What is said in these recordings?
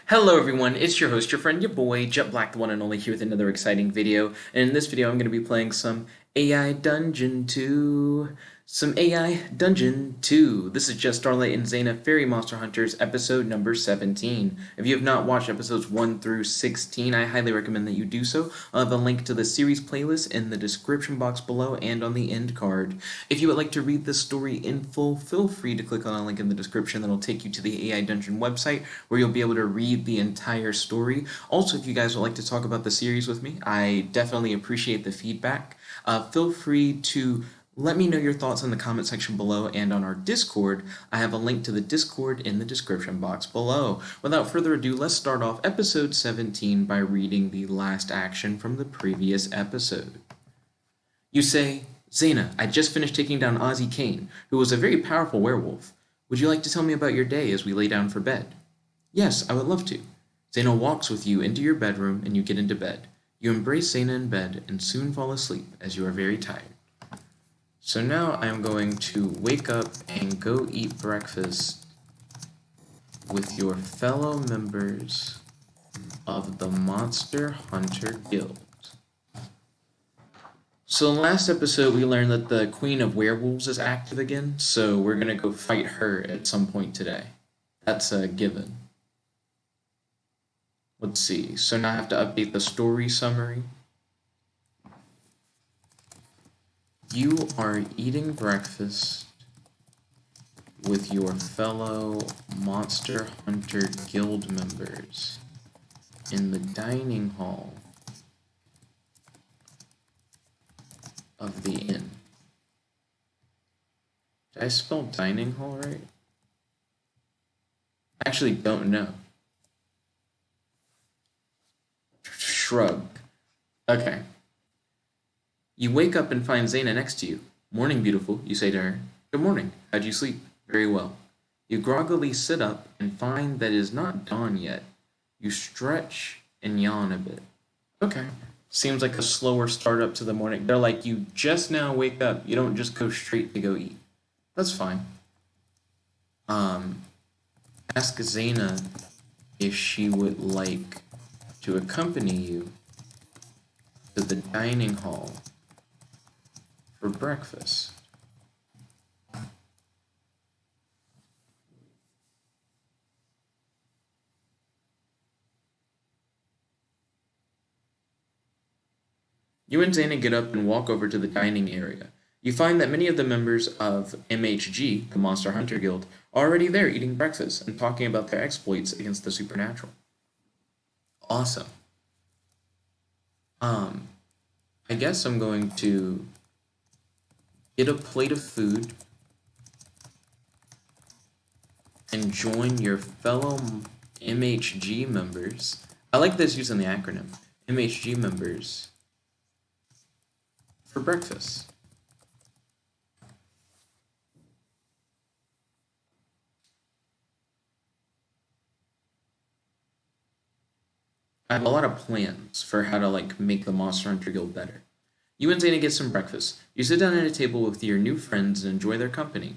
Hello everyone, it's your host, your friend, your boy, Jet Black, the one and only, here with another exciting video. And in this video, I'm going to be playing some AI Dungeon 2. This is just Starlight Zana Fairy Monster Hunters, episode number 17. If you have not watched episodes 1 through 16, I highly recommend that you do so. I'll have a link to the series playlist in the description box below and on the end card. If you would like to read this story in full, feel free to click on a link in the description that'll take you to the AI Dungeon website where you'll be able to read the entire story. Also, if you guys would like to talk about the series with me, I definitely appreciate the feedback. Feel free to let me know your thoughts in the comment section below and on our Discord. I have a link to the Discord in the description box below. Without further ado, let's start off episode 17 by reading the last action from the previous episode. You say, Zana, I just finished taking down Ozzy Kane, who was a very powerful werewolf. Would you like to tell me about your day as we lay down for bed? Yes, I would love to. Zana walks with you into your bedroom and you get into bed. You embrace Zana in bed and soon fall asleep as you are very tired. So now I'm going to wake up and go eat breakfast with your fellow members of the Monster Hunter Guild. So in the last episode we learned that the Queen of Werewolves is active again, so we're going to go fight her at some point today. That's a given. Let's see, so now I have to update the story summary. You are eating breakfast with your fellow Monster Hunter Guild members in the dining hall of the inn. Did I spell dining hall right? I actually don't know. Shrug. Okay. You wake up and find Zana next to you. Morning, beautiful, you say to her. Good morning. How'd you sleep? Very well. You groggily sit up and find that it is not dawn yet. You stretch and yawn a bit. Okay. Seems like a slower start up to the morning. They're like, you just now wake up. You don't just go straight to go eat. That's fine. Ask Zana if she would like to accompany you to the dining hall for breakfast. You and Zana get up and walk over to the dining area. You find that many of the members of MHG, the Monster Hunter Guild, are already there eating breakfast and talking about their exploits against the supernatural. Awesome. I guess I'm going to get a plate of food and join your fellow MHG members. I like this using the acronym. MHG members for breakfast. I have a lot of plans for how to make the Monster Hunter Guild better. You and Zana get some breakfast. You sit down at a table with your new friends and enjoy their company.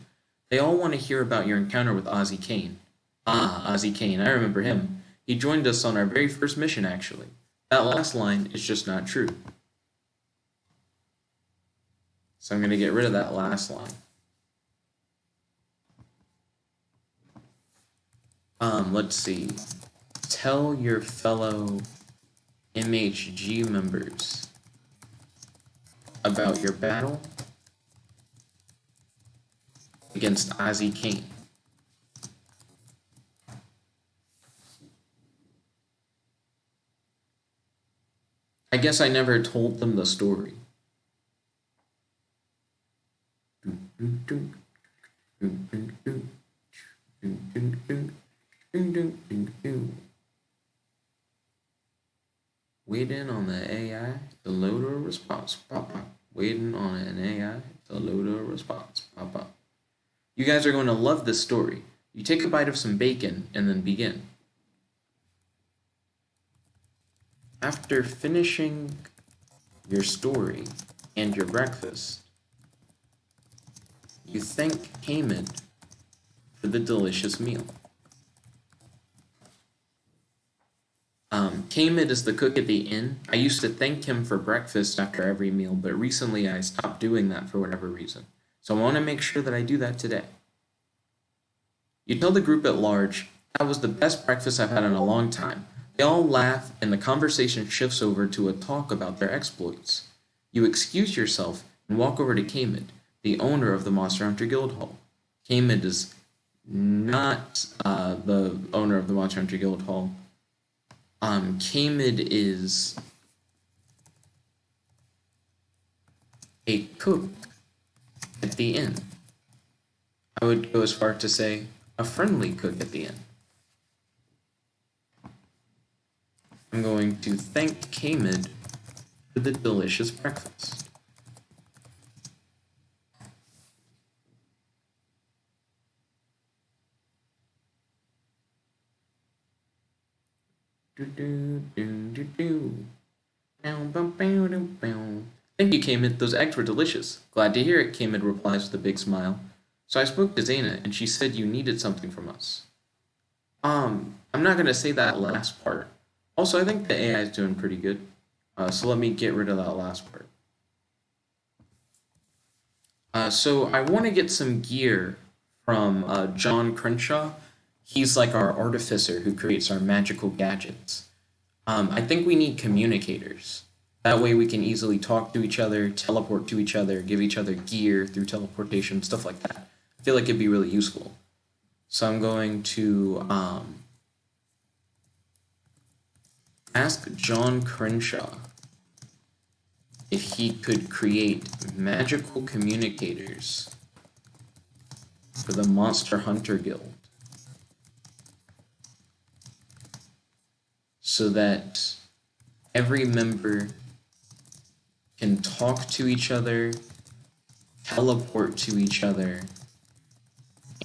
They all want to hear about your encounter with Ozzy Kane. Ah, Ozzy Kane, I remember him. He joined us on our very first mission, actually. That last line is just not true. So I'm going to get rid of that last line. Let's see. Tell your fellow MHG members about your battle against Ozzy Kane. I guess I never told them the story. Waiting on the AI to load a response. Pop, pop. Waiting on an AI to load a response. Pop, pop. You guys are going to love this story. You take a bite of some bacon and then begin. After finishing your story and your breakfast, you thank Haman for the delicious meal. Kamid is the cook at the inn. I used to thank him for breakfast after every meal, but recently I stopped doing that for whatever reason. So I want to make sure that I do that today. You tell the group at large, that was the best breakfast I've had in a long time. They all laugh, and the conversation shifts over to a talk about their exploits. You excuse yourself and walk over to Kamid, the owner of the Monster Hunter Guild Hall. Kamid is not the owner of the Monster Hunter Guild Hall. Kamid is a cook at the inn. I would go as far to say a friendly cook at the inn. I'm going to thank Kamid for the delicious breakfast. Thank you, Kamid. Those eggs were delicious. Glad to hear it, Kamid replies with a big smile. So I spoke to Zana, and she said you needed something from us. I'm not going to say that last part. Also, I think the AI is doing pretty good. So let me get rid of that last part. So I want to get some gear from John Crenshaw. He's like our artificer who creates our magical gadgets. I think we need communicators. That way we can easily talk to each other, teleport to each other, give each other gear through teleportation, stuff like that. I feel like it'd be really useful. So I'm going to ask John Crenshaw if he could create magical communicators for the Monster Hunter Guild, so that every member can talk to each other, teleport to each other,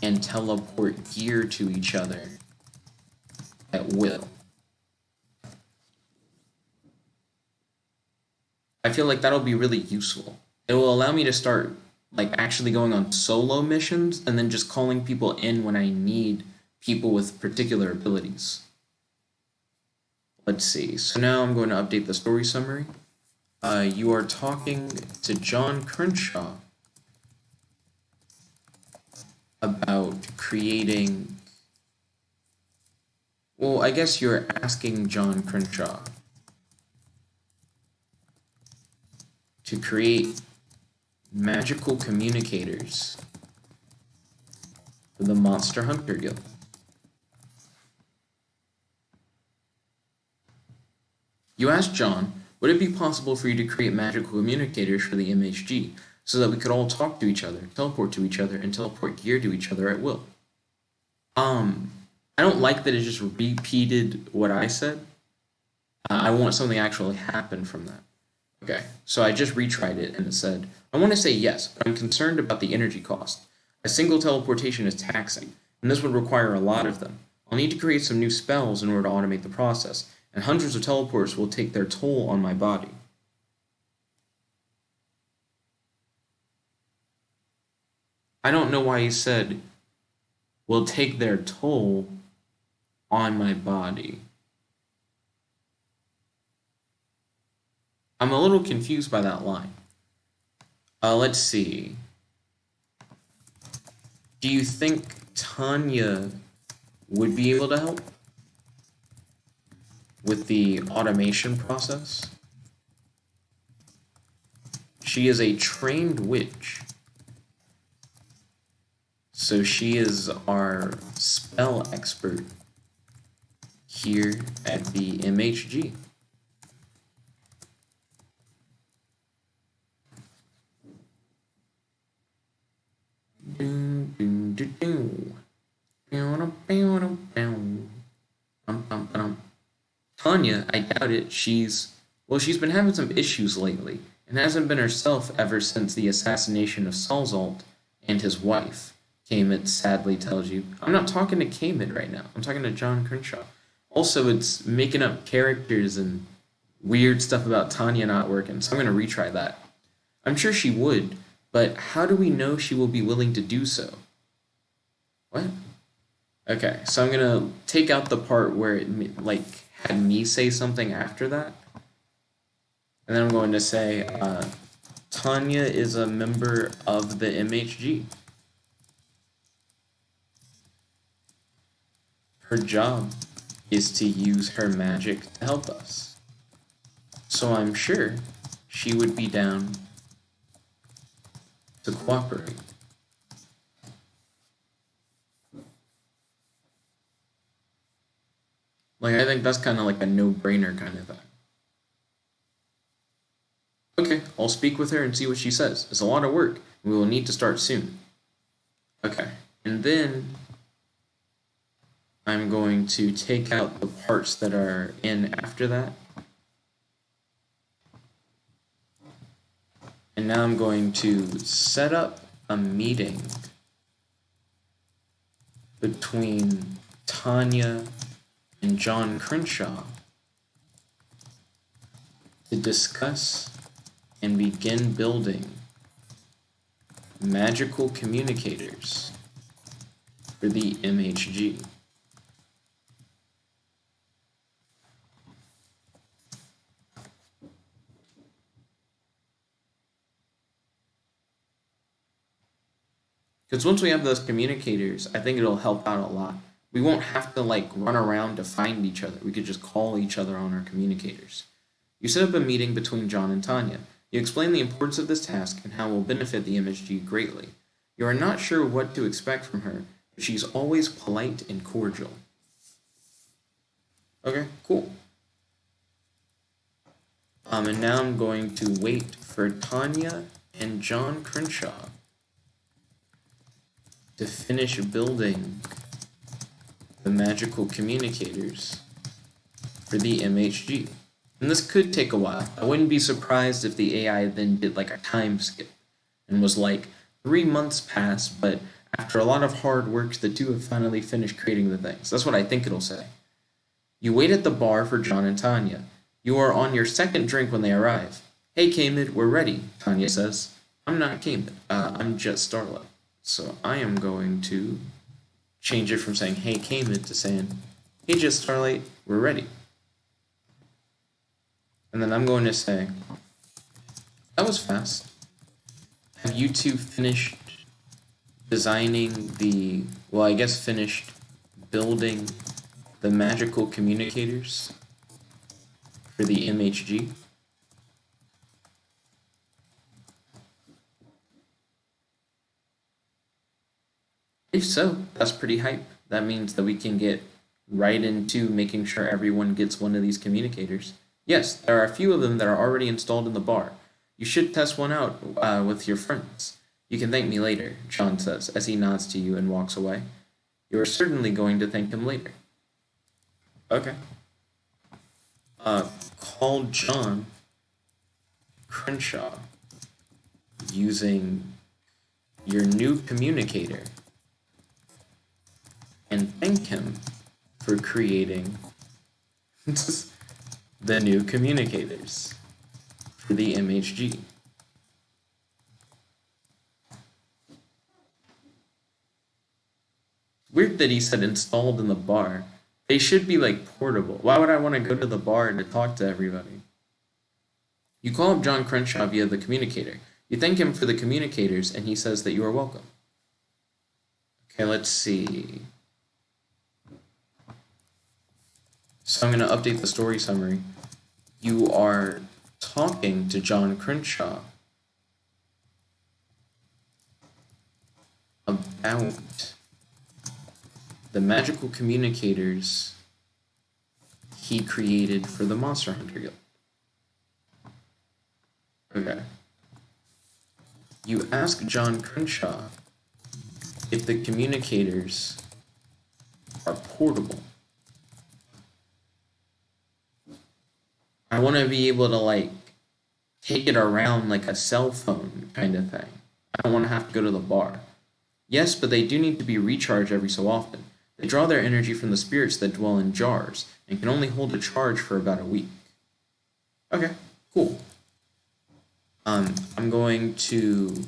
and teleport gear to each other at will. I feel like that'll be really useful. It will allow me to start like actually going on solo missions and then just calling people in when I need people with particular abilities. Let's see. So now I'm going to update the story summary. You are talking to John Crenshaw about creating... Well, I guess you're asking John Crenshaw to create magical communicators for the Monster Hunter Guild. You asked John, would it be possible for you to create magical communicators for the MHG so that we could all talk to each other, teleport to each other, and teleport gear to each other at will? I don't like that it just repeated what I said. I want something to actually happen from that. Okay, so I just retried it and it said, I want to say yes, but I'm concerned about the energy cost. A single teleportation is taxing, and this would require a lot of them. I'll need to create some new spells in order to automate the process, and hundreds of teleports will take their toll on my body. I don't know why he said, will take their toll on my body. I'm a little confused by that line. Let's see. Do you think Tanya would be able to help with the automation process? She is a trained witch. So she is our spell expert here at the MHG. Tanya, I doubt it. She's been having some issues lately and hasn't been herself ever since the assassination of Salzalt and his wife. Kamid sadly tells you. I'm not talking to Kamid right now. I'm talking to John Crenshaw. Also, it's making up characters and weird stuff about Tanya not working, so I'm going to retry that. I'm sure she would, but how do we know she will be willing to do so? What? Okay, so I'm gonna take out the part where it like had me say something after that, and then I'm going to say Tanya is a member of the MHG. Her job is to use her magic to help us. So I'm sure she would be down to cooperate. Like, I think that's kind of like a no-brainer kind of thing. Okay, I'll speak with her and see what she says. It's a lot of work. We will need to start soon. Okay, and then I'm going to take out the parts that are in after that. And now I'm going to set up a meeting between Tanya and John Crenshaw to discuss and begin building magical communicators for the MHG. Because once we have those communicators, I think it'll help out a lot. We won't have to like run around to find each other. We could just call each other on our communicators. You set up a meeting between John and Tanya. You explain the importance of this task and how it will benefit the MHG greatly. You are not sure what to expect from her, but she's always polite and cordial. Okay, cool. And now I'm going to wait for Tanya and John Crenshaw to finish building the magical communicators for the MHG. And this could take a while. I wouldn't be surprised if the AI then did like a time skip and was like 3 months passed, but after a lot of hard work, the two have finally finished creating the things. That's what I think it'll say. You wait at the bar for John and Tanya. You are on your second drink when they arrive. Hey, Kamid, we're ready, Tanya says. I'm not Kamid. I'm just Starlight. So I am going to change it from saying, hey, Kamid, to saying, hey, just Starlight, we're ready. And then I'm going to say, that was fast. Have you two finished designing the, well, I guess finished building the magical communicators for the MHG? If so, that's pretty hype. That means that we can get right into making sure everyone gets one of these communicators. Yes, there are a few of them that are already installed in the bar. You should test one out with your friends. You can thank me later, John says as he nods to you and walks away. You are certainly going to thank him later. Okay. Call John Crenshaw using your new communicator and thank him for creating the new communicators for the MHG. Weird that he said installed in the bar. They should be like portable. Why would I want to go to the bar to talk to everybody? You call up John Crenshaw via the communicator. You thank him for the communicators and he says that you are welcome. Okay, let's see. So I'm going to update the story summary. You are talking to John Crenshaw about the magical communicators he created for the Monster Hunter Guild. Okay. You ask John Crenshaw if the communicators are portable. I want to be able to, like, take it around like a cell phone kind of thing. I don't want to have to go to the bar. Yes, but they do need to be recharged every so often. They draw their energy from the spirits that dwell in jars and can only hold a charge for about a week. Okay, cool. I'm going to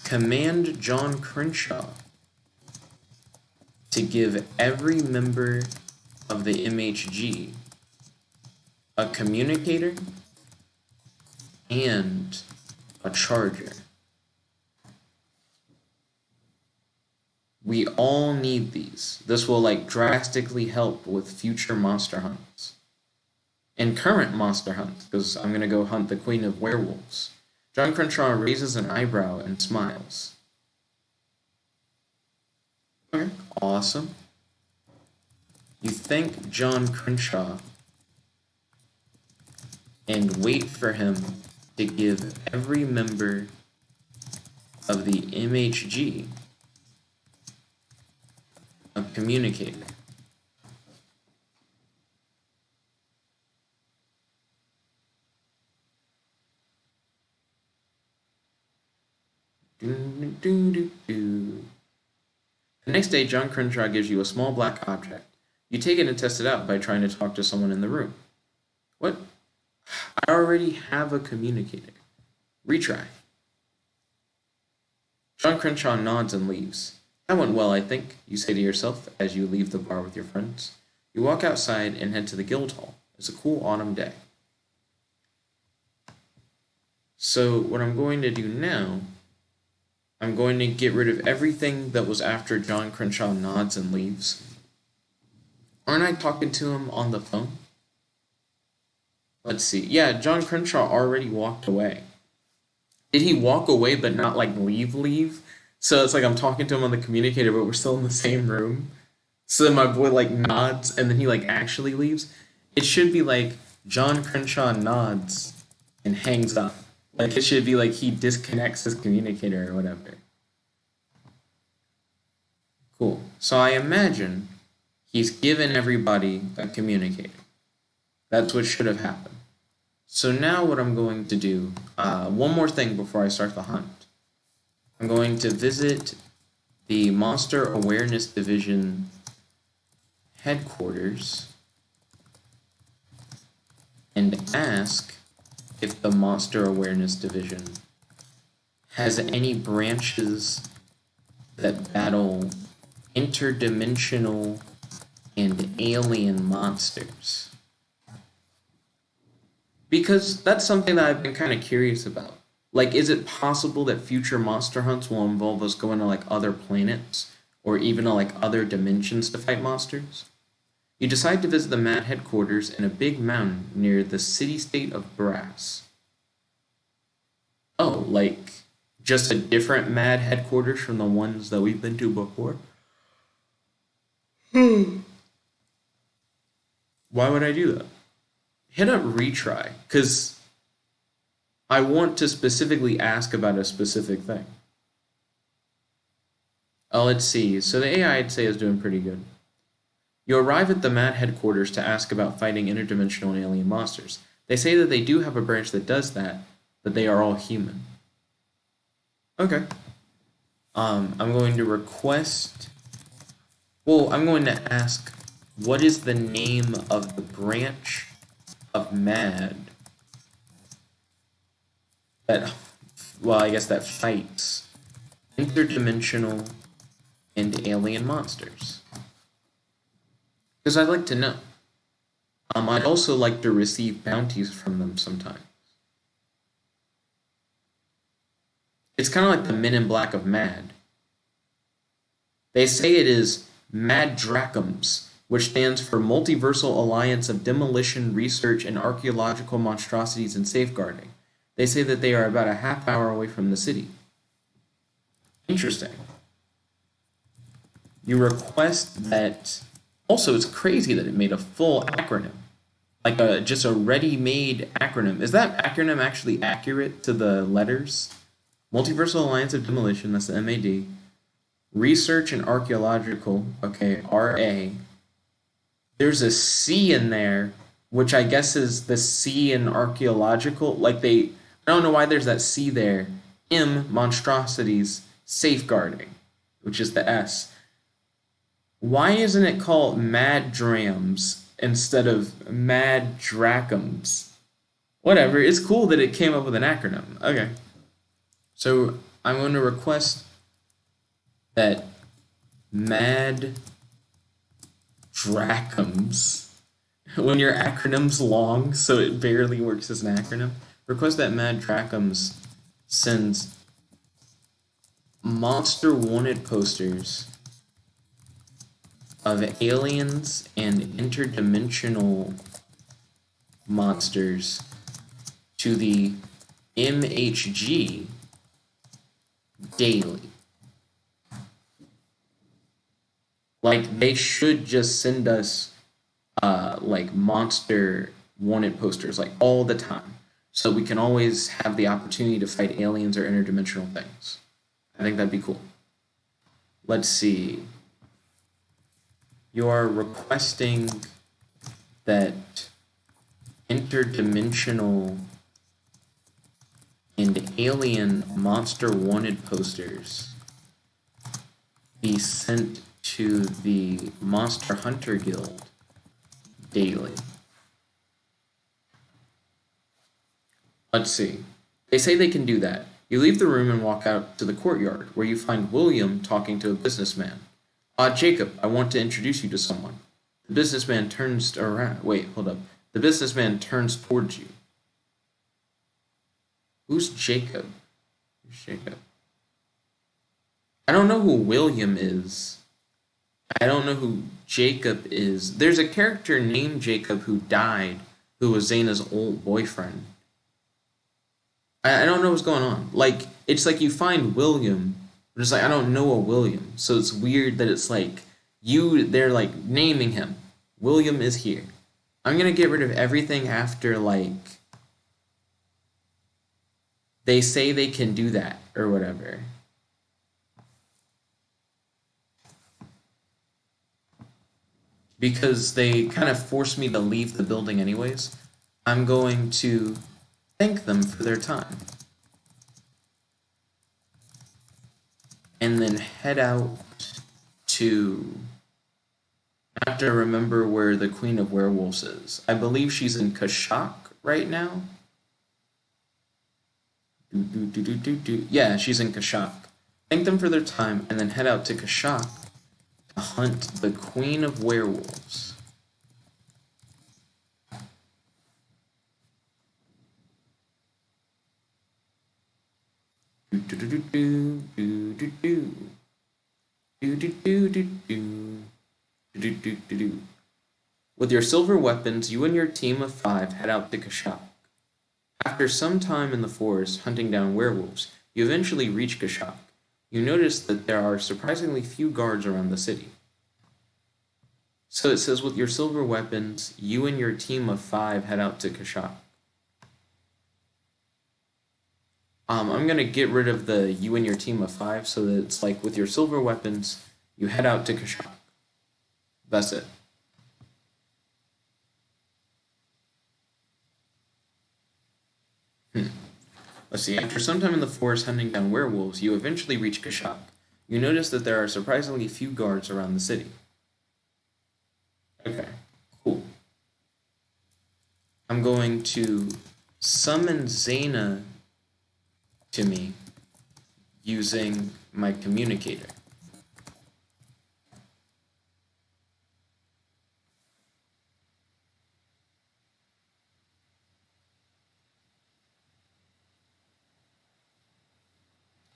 command John Crenshaw to give every member of the MHG a communicator and a charger. We all need these. This will like drastically help with future monster hunts. And current monster hunts, because I'm going to go hunt the Queen of Werewolves. John Crenshaw raises an eyebrow and smiles. Okay, awesome. You thank John Crenshaw and wait for him to give every member of the MHG a communicator. The next day, John Crenshaw gives you a small black object. You take it and test it out by trying to talk to someone in the room. What? I already have a communicator. Retry. John Crenshaw nods and leaves. That went well, I think, you say to yourself as you leave the bar with your friends. You walk outside and head to the guild hall. It's a cool autumn day. So what I'm going to do now, I'm going to get rid of everything that was after John Crenshaw nods and leaves. Aren't I talking to him on the phone? Let's see. Yeah, John Crenshaw already walked away. Did he walk away but not like leave? So it's like I'm talking to him on the communicator, but we're still in the same room. So then my boy like nods and then he like actually leaves. It should be like John Crenshaw nods and hangs up. Like it should be like he disconnects his communicator or whatever. Cool. So I imagine he's given everybody a communicator. That's what should have happened. So now what I'm going to do, one more thing before I start the hunt. I'm going to visit the Monster Awareness Division headquarters and ask if the Monster Awareness Division has any branches that battle interdimensional and alien monsters. Because that's something that I've been kind of curious about. Like, is it possible that future monster hunts will involve us going to, like, other planets or even to, like, other dimensions to fight monsters? You decide to visit the MAD headquarters in a big mountain near the city-state of Brass. Oh, like, just a different MAD headquarters from the ones that we've been to before? Why would I do that? Hit up retry, because I want to specifically ask about a specific thing. Oh, let's see. So the AI, I'd say, is doing pretty good. You arrive at the MAD headquarters to ask about fighting interdimensional and alien monsters. They say that they do have a branch that does that, but they are all human. Okay. I'm going to request... Well, I'm going to ask, what is the name of the branch of MAD that, well, I guess that fights interdimensional and alien monsters? Because I'd like to know. I'd also like to receive bounties from them sometimes. It's kind of like the Men in Black of MAD. They say it is MAD Drachms, which stands for Multiversal Alliance of Demolition, Research, and Archaeological Monstrosities and Safeguarding. They say that they are about a half hour away from the city. Interesting. You request that... Also, it's crazy that it made a full acronym. Like just a ready-made acronym. Is that acronym actually accurate to the letters? Multiversal Alliance of Demolition, that's the MAD. Research and Archaeological, okay, RA. There's a C in there, which I guess is the C in archaeological. Like I don't know why there's that C there. M, monstrosities, safeguarding, which is the S. Why isn't it called Mad Drams instead of Mad Drachms? Whatever, it's cool that it came up with an acronym. Okay. So I'm going to request that MAD Drachms. When your acronym's long, so it barely works as an acronym. Request that Mad Drachms sends monster wanted posters of aliens and interdimensional monsters to the MHG daily. Like, they should just send us like monster wanted posters like all the time, so we can always have the opportunity to fight aliens or interdimensional things. I think that'd be cool. Let's see. You're requesting that interdimensional and alien monster wanted posters be sent to the Monster Hunter Guild daily. Let's see. They say they can do that. You leave the room and walk out to the courtyard, where you find William talking to a businessman. Jacob, I want to introduce you to someone. The businessman turns around. Wait, hold up. The businessman turns towards you. Who's Jacob? Who's Jacob? I don't know who William is. I don't know who Jacob is. There's a character named Jacob who died, who was Zana's old boyfriend. I don't know what's going on. Like, it's like you find William, but it's like, I don't know a William. So it's weird that it's like, they're like naming him. William is here. I'm gonna get rid of everything after, like, they say they can do that, or whatever. Because they kind of forced me to leave the building anyways. I'm going to thank them for their time. And then head out to... I have to remember where the Queen of Werewolves is. I believe she's in Kashak right now. Yeah, she's in Kashak. Thank them for their time, and then head out to Kashak to hunt the Queen of Werewolves. With your silver weapons, you and your team of 5 head out to Kashak. After some time in the forest hunting down werewolves, you eventually reach Kashak. You notice that there are surprisingly few guards around the city. So it says, with your silver weapons, you and your team of 5 head out to Kashak. I'm going to get rid of the you and your team of 5 so that it's like, with your silver weapons, you head out to Kashak. That's it. Let's see. After some time in the forest hunting down werewolves, you eventually reach Kashak. You notice that there are surprisingly few guards around the city. Okay, cool. I'm going to summon Zana to me using my communicator.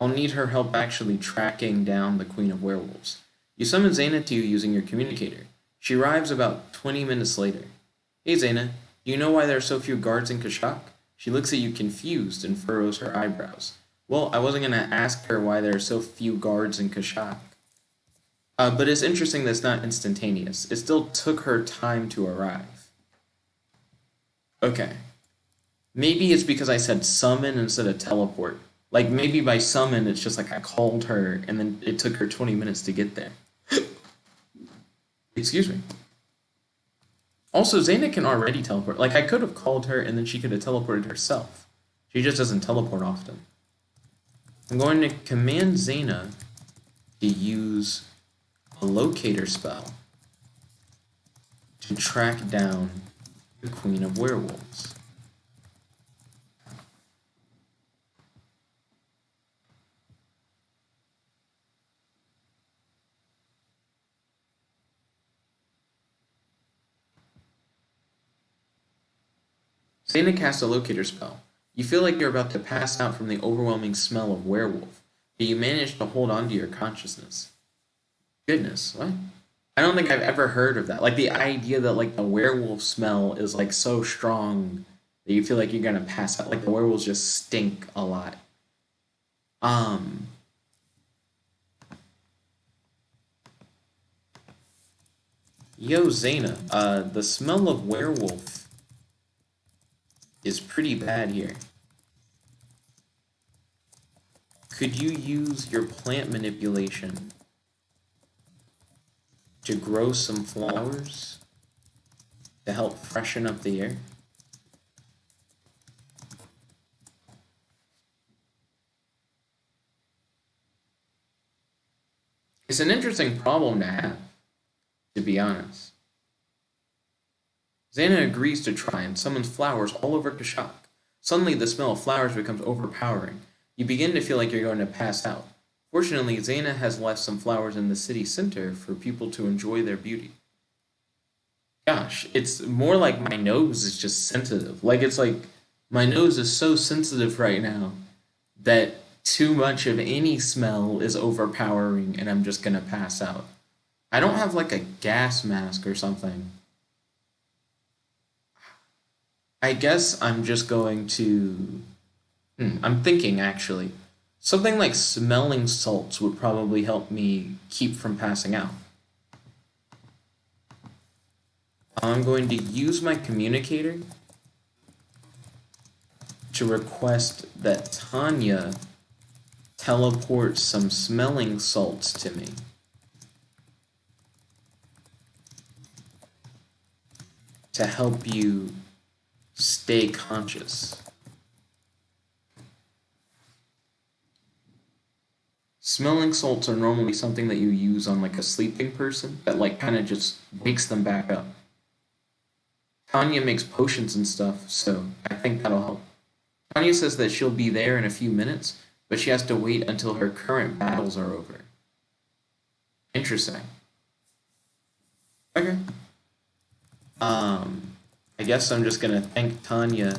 I'll need her help actually tracking down the Queen of Werewolves. You summon Zana to you using your communicator. She arrives about 20 minutes later. Hey Zana, do you know why there are so few guards in Kashak? She looks at you confused and furrows her eyebrows. Well, I wasn't going to ask her why there are so few guards in Kashak. But it's interesting that it's not instantaneous. It still took her time to arrive. Okay. Maybe it's because I said summon instead of teleport. Like, maybe by summon, it's just like I called her, and then it took her 20 minutes to get there. Excuse me. Also, Zana can already teleport. Like, I could have called her, and then she could have teleported herself. She just doesn't teleport often. I'm going to command Zana to use a locator spell to track down the Queen of Werewolves. Zana casts a locator spell. You feel like you're about to pass out from the overwhelming smell of werewolf, but you manage to hold on to your consciousness. Goodness, what? I don't think I've ever heard of that. Like the idea that like the werewolf smell is like so strong that you feel like you're gonna pass out. Like the werewolves just stink a lot. Um, Yo, Zana, the smell of werewolf is pretty bad here. Could you use your plant manipulation to grow some flowers to help freshen up the air? It's an interesting problem to have, to be honest. Zana agrees to try and summons flowers all over Kashak. Suddenly, the smell of flowers becomes overpowering. You begin to feel like you're going to pass out. Fortunately, Zana has left some flowers in the city center for people to enjoy their beauty. Gosh, it's more like my nose is just sensitive. Like, it's like my nose is so sensitive right now that too much of any smell is overpowering and I'm just gonna pass out. I don't have like a gas mask or something. I guess I'm just going to. I'm thinking actually. Something like smelling salts would probably help me keep from passing out. I'm going to use my communicator to request that Tanya teleport some smelling salts to me. To help you stay conscious. Smelling salts are normally something that you use on like a sleeping person that like kind of just wakes them back up. Tanya makes potions and stuff, so I think that'll help. Tanya says that she'll be there in a few minutes, but she has to wait until her current battles are over. Interesting. Okay. I guess I'm just gonna thank Tanya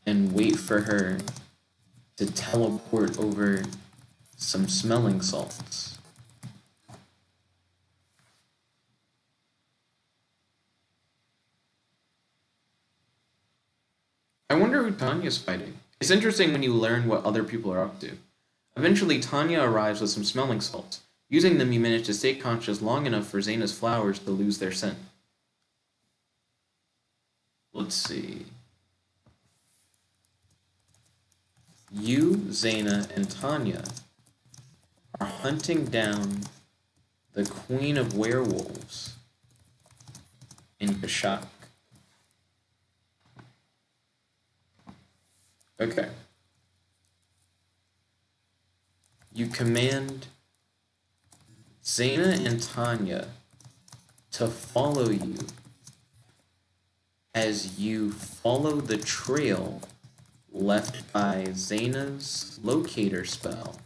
and wait for her to teleport over some smelling salts. I wonder who Tanya's fighting. It's interesting when you learn what other people are up to. Eventually, Tanya arrives with some smelling salts. Using them, you manage to stay conscious long enough for Zana's flowers to lose their scent. Let's see. You, Zana, and Tanya are hunting down the Queen of Werewolves in Kashak. Okay. You command Zana and Tanya to follow you as you follow the trail left by Zana's locator spell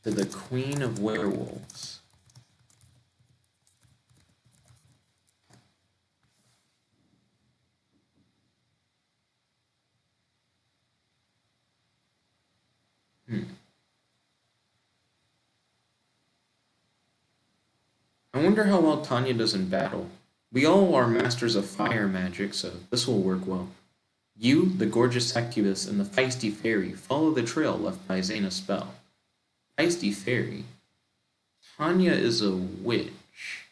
to the Queen of Werewolves. I wonder how well Tanya does in battle. We all are masters of fire magic, so this will work well. You, the gorgeous succubus, and the feisty fairy follow the trail left by Zana's spell. Feisty fairy? Tanya is a witch.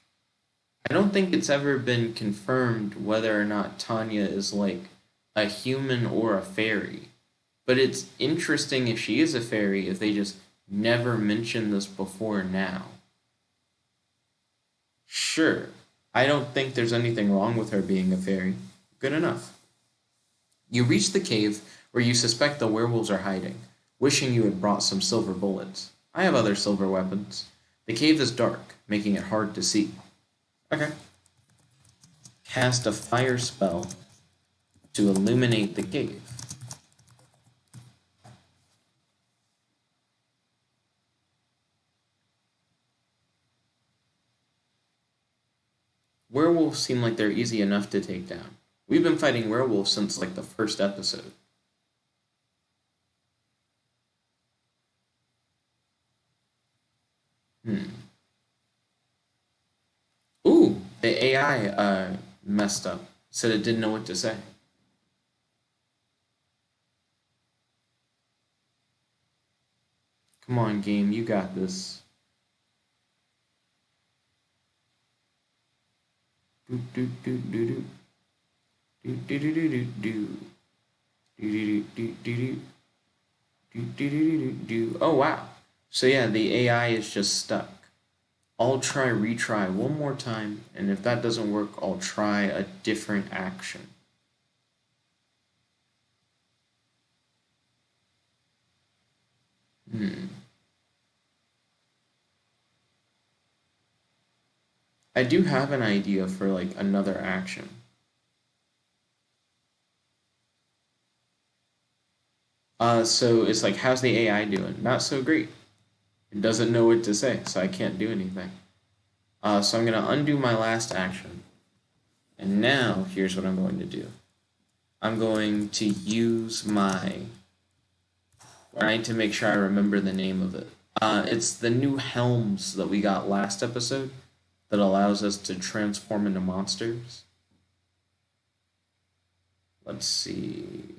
I don't think it's ever been confirmed whether or not Tanya is like a human or a fairy. But it's interesting if she is a fairy if they just never mentioned this before now. Sure, I don't think there's anything wrong with her being a fairy. Good enough. You reach the cave where you suspect the werewolves are hiding, wishing you had brought some silver bullets. I have other silver weapons. The cave is dark, making it hard to see. Okay. Cast a fire spell to illuminate the cave. Werewolves seem like they're easy enough to take down. We've been fighting werewolves since like the first episode. Ooh, the AI messed up. Said it didn't know what to say. Come on, game, you got this. Do do do do do. Do do do do do do. Do do do do do. Do do do do do. Oh wow. So yeah, the AI is just stuck. I'll try retry one more time, and if that doesn't work, I'll try a different action. I do have an idea for like another action. So it's like, how's the AI doing? Not so great. It doesn't know what to say, so I can't do anything. So I'm gonna undo my last action. And now, here's what I'm going to do. I'm going to use my... I need to make sure I remember the name of it. It's the new helms that we got last episode that allows us to transform into monsters. Let's see...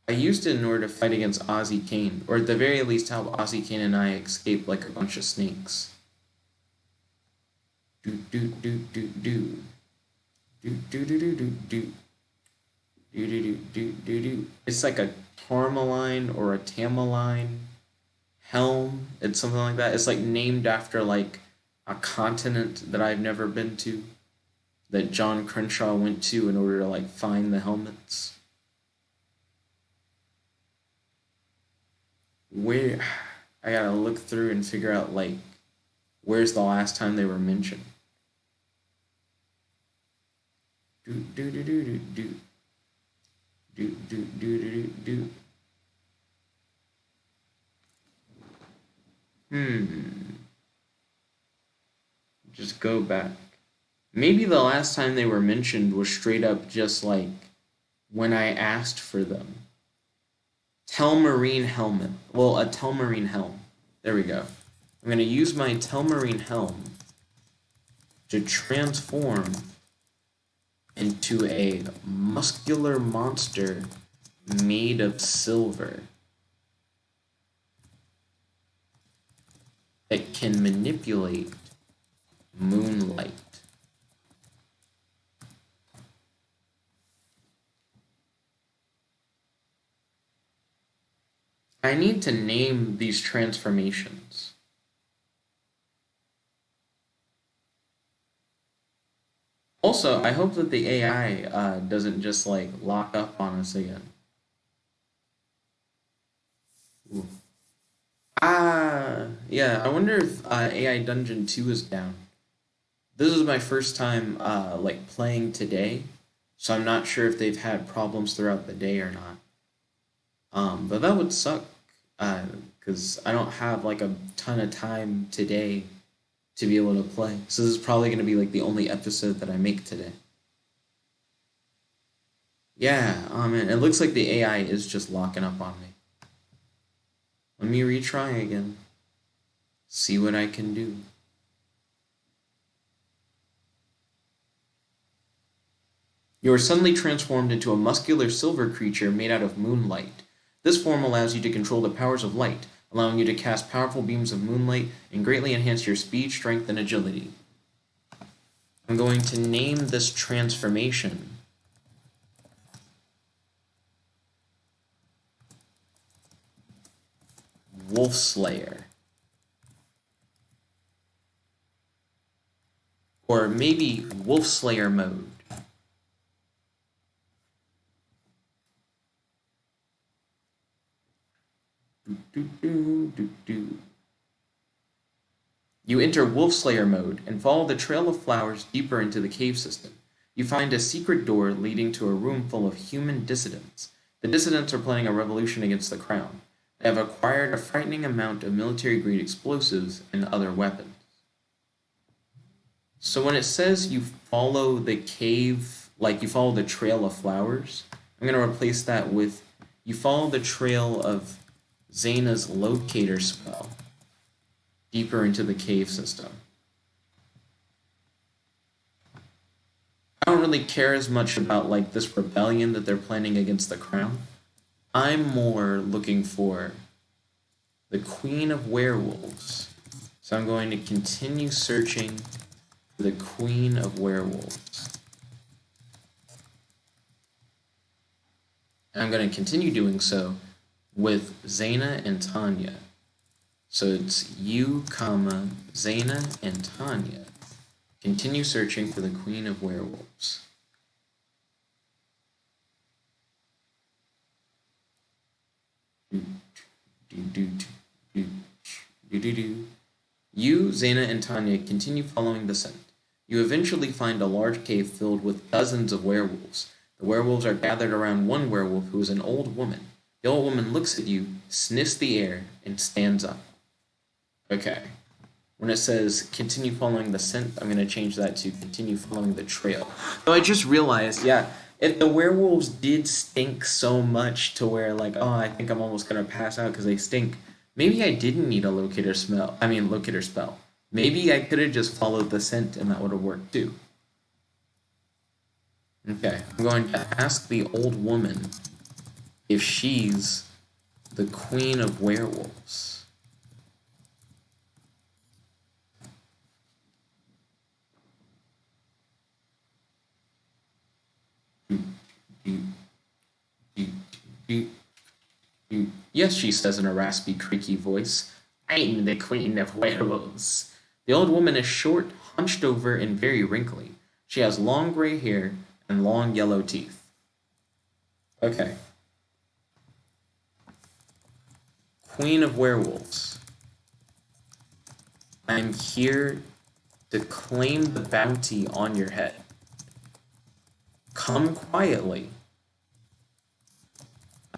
I used it in order to fight against Ozzy Kane, or at the very least help Ozzy Kane and I escape like a bunch of snakes. Do do do do do. Do do do do do do. Do do do do do do. It's like a tourmaline or a tamaline helm. It's something like that. It's like named after like a continent that I've never been to, that John Crenshaw went to in order to like find the helmets. Where I gotta look through and figure out like where's the last time they were mentioned. Do do do do do do do do do do do. Just go back. Maybe the last time they were mentioned was straight up just like when I asked for them. Telmarine helmet. Well, a Telmarine helm. There we go. I'm going to use my Telmarine helm to transform into a muscular monster made of silver that can manipulate moonlight. I need to name these transformations. Also, I hope that the AI doesn't just like lock up on us again. Ooh. Yeah, I wonder if AI Dungeon 2 is down. This is my first time like playing today, so I'm not sure if they've had problems throughout the day or not. But that would suck, because I don't have like a ton of time today to be able to play. So this is probably going to be like the only episode that I make today. Yeah, oh man, it looks like the AI is just locking up on me. Let me retry again. See what I can do. You are suddenly transformed into a muscular silver creature made out of moonlight. This form allows you to control the powers of light, allowing you to cast powerful beams of moonlight and greatly enhance your speed, strength, and agility. I'm going to name this transformation Wolfslayer. Or maybe Wolfslayer Mode. You enter Wolfslayer Mode and follow the trail of flowers deeper into the cave system. You find a secret door leading to a room full of human dissidents. The dissidents are planning a revolution against the crown. They have acquired a frightening amount of military-grade explosives and other weapons. So when it says you follow the cave like you follow the trail of flowers. I'm going to replace that with you follow the trail of Zana's locator spell deeper into the cave system. I don't really care as much about like this rebellion that they're planning against the crown. I'm more looking for the Queen of Werewolves. So I'm going to continue searching for the Queen of Werewolves. And I'm going to continue doing so with Zana and Tanya. So it's you, Zana and Tanya. Continue searching for the Queen of Werewolves. You, Zana, and Tanya continue following the scent. You eventually find a large cave filled with dozens of werewolves. The werewolves are gathered around one werewolf who is an old woman. The old woman looks at you, sniffs the air, and stands up. Okay. When it says continue following the scent, I'm going to change that to continue following the trail. So I just realized, yeah, if the werewolves did stink so much to where, like, oh, I think I'm almost going to pass out because they stink, maybe I didn't need a locator spell. Maybe I could have just followed the scent and that would have worked too. Okay, I'm going to ask the old woman if she's the Queen of Werewolves. Yes, she says in a raspy, creaky voice. I'm the Queen of Werewolves. The old woman is short, hunched over, and very wrinkly. She has long gray hair and long yellow teeth. Okay. Queen of Werewolves. I'm here to claim the bounty on your head. Come quietly.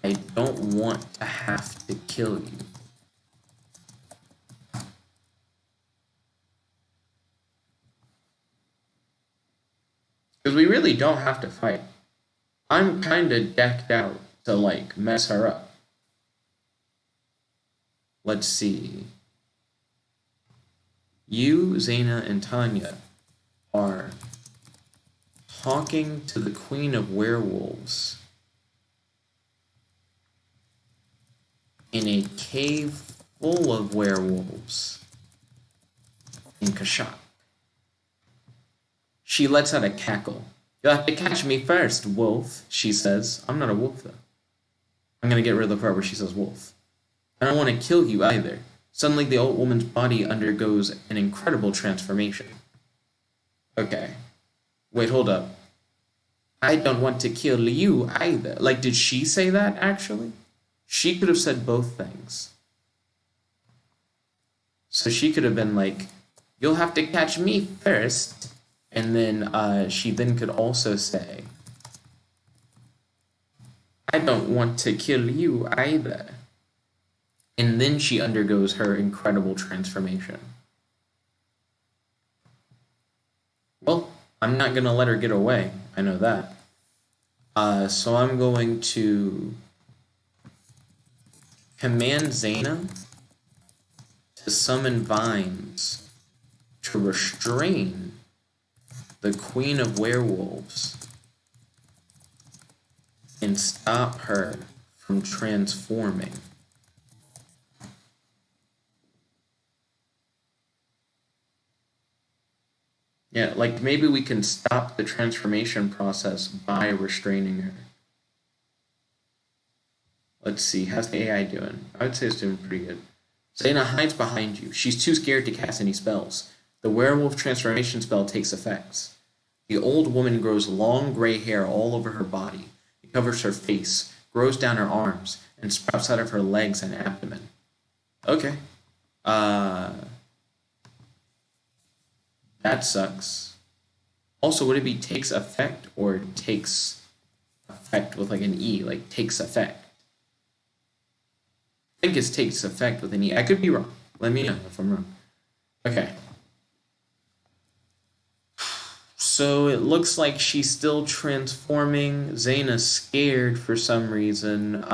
I don't want to have to kill you. Because we really don't have to fight. I'm kind of decked out to, like, mess her up. Let's see. You, Zana, and Tanya are talking to the Queen of Werewolves in a cave full of werewolves in Kashak. She lets out a cackle. You'll have to catch me first, wolf, she says. I'm not a wolf, though. I'm going to get rid of the part where she says wolf. I don't want to kill you either. Suddenly, the old woman's body undergoes an incredible transformation. Okay. Wait, hold up. I don't want to kill you either. Like, did she say that, actually? She could have said both things. So she could have been like, you'll have to catch me first. And then she then could also say, I don't want to kill you either. And then she undergoes her incredible transformation. Well, I'm not going to let her get away. I know that. So I'm going to command Zana to summon vines to restrain the Queen of Werewolves and stop her from transforming. Yeah, like maybe we can stop the transformation process by restraining her. Let's see, how's the AI doing? I would say it's doing pretty good. Zana hides behind you. She's too scared to cast any spells. The werewolf transformation spell takes effect. The old woman grows long gray hair all over her body. It covers her face, grows down her arms, and sprouts out of her legs and abdomen. Okay. That sucks. Also, would it be takes effect or takes effect with like an E, like takes effect? I think it's takes effect with an E. I could be wrong. Let me know if I'm wrong. Okay. So it looks like she's still transforming. Zana's scared for some reason.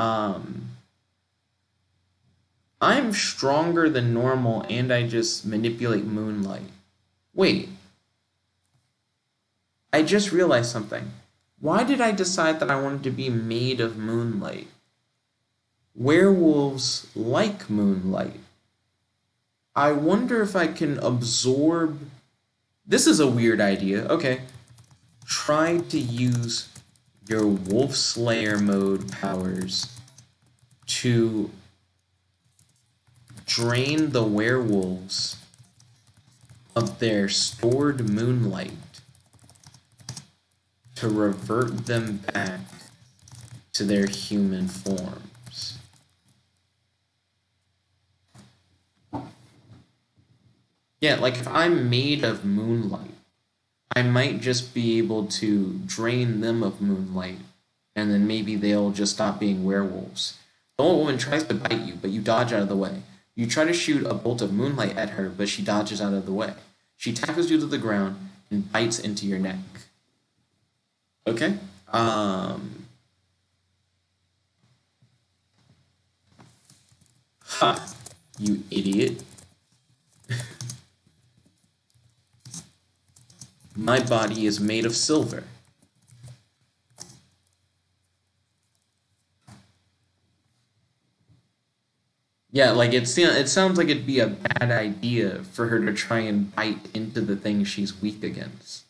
I'm stronger than normal and I just manipulate moonlight. Wait. I just realized something. Why did I decide that I wanted to be made of moonlight? Werewolves like moonlight. I wonder if I can absorb... This is a weird idea. Okay. Try to use your Wolfslayer Mode powers to drain the werewolves of their stored moonlight to revert them back to their human forms. Yeah, like if I'm made of moonlight, I might just be able to drain them of moonlight, and then maybe they'll just stop being werewolves. The old woman tries to bite you, but you dodge out of the way. You try to shoot a bolt of moonlight at her, but she dodges out of the way. She tackles you to the ground and bites into your neck. Okay? Ha, you idiot. My body is made of silver. Yeah, like it sounds like it'd be a bad idea for her to try and bite into the thing she's weak against.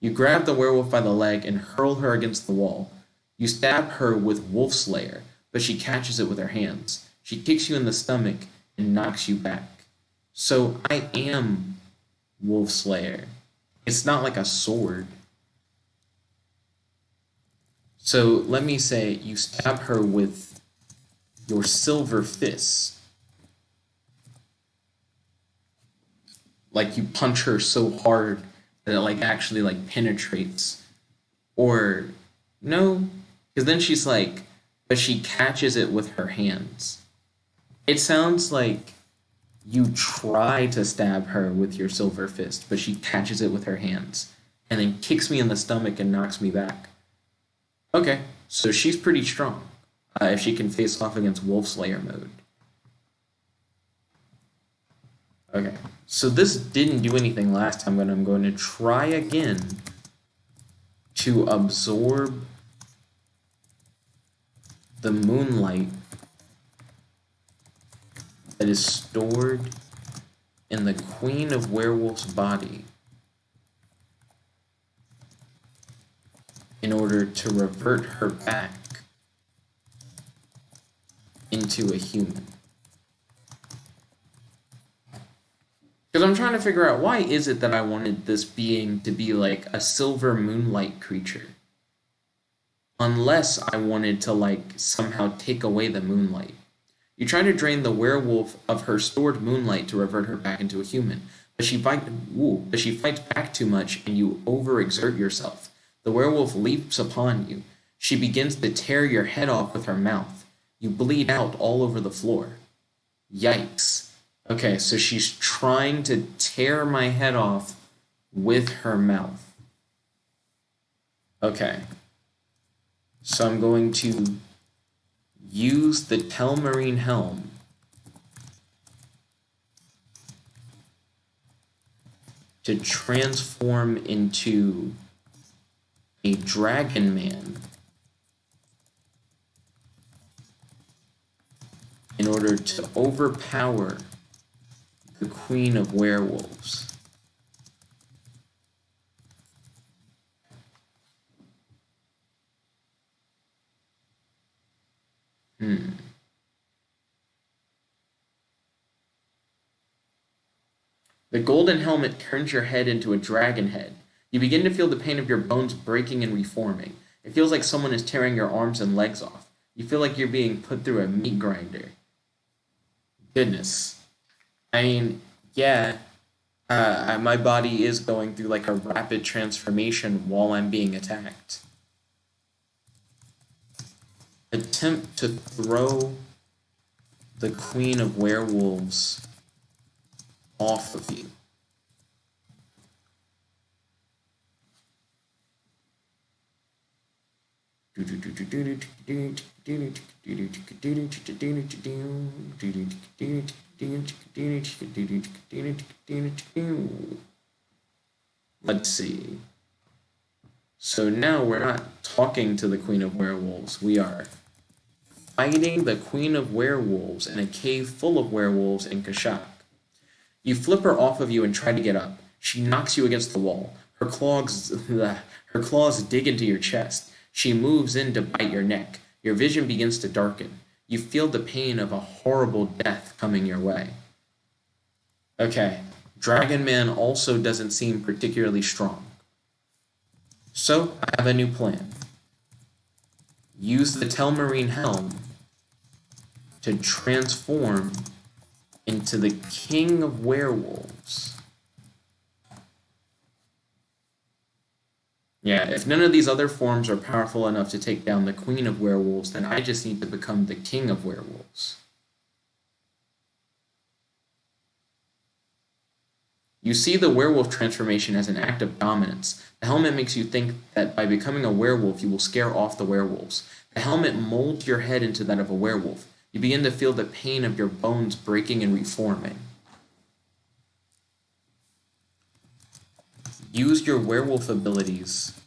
You grab the werewolf by the leg and hurl her against the wall. You stab her with Wolfslayer, but she catches it with her hands. She kicks you in the stomach and knocks you back. So I am Wolfslayer. It's not like a sword. So let me say you stab her with your silver fist. Like you punch her so hard that it like actually like penetrates. Or no, because then she's like, but she catches it with her hands. It sounds like you try to stab her with your silver fist, but she catches it with her hands and then kicks me in the stomach and knocks me back. Okay, so she's pretty strong if she can face off against Wolfslayer Mode. Okay, so this didn't do anything last time, but I'm going to try again to absorb the moonlight that is stored in the Queen of Werewolves' body in order to revert her back into a human. Because I'm trying to figure out, why is it that I wanted this being to be like a silver moonlight creature? Unless I wanted to like somehow take away the moonlight. You try to drain the werewolf of her stored moonlight to revert her back into a human, but she fights back too much and you overexert yourself. The werewolf leaps upon you. She begins to tear your head off with her mouth. You bleed out all over the floor. Yikes. Okay, so she's trying to tear my head off with her mouth. Okay. So I'm going to use the Telmarine Helm to transform into a dragon man in order to overpower the Queen of Werewolves. The golden helmet turns your head into a dragon head. You begin to feel the pain of your bones breaking and reforming. It feels like someone is tearing your arms and legs off. You feel like you're being put through a meat grinder. Goodness. I mean, yeah, my body is going through like a rapid transformation while I'm being attacked. Attempt to throw the Queen of Werewolves off of you. Let's see. So now we're not talking to the Queen of Werewolves. We are fighting the Queen of Werewolves in a cave full of werewolves in Kashak. You flip her off of you and try to get up. She knocks you against the wall. Her claws dig into your chest. She moves in to bite your neck. Your vision begins to darken. You feel the pain of a horrible death coming your way. Okay, Dragon Man also doesn't seem particularly strong. So, I have a new plan. Use the Telmarine Helm to transform into the King of Werewolves. Yeah, if none of these other forms are powerful enough to take down the Queen of Werewolves, then I just need to become the King of Werewolves. You see the werewolf transformation as an act of dominance. The helmet makes you think that by becoming a werewolf, you will scare off the werewolves. The helmet molds your head into that of a werewolf. You begin to feel the pain of your bones breaking and reforming. Use your werewolf abilities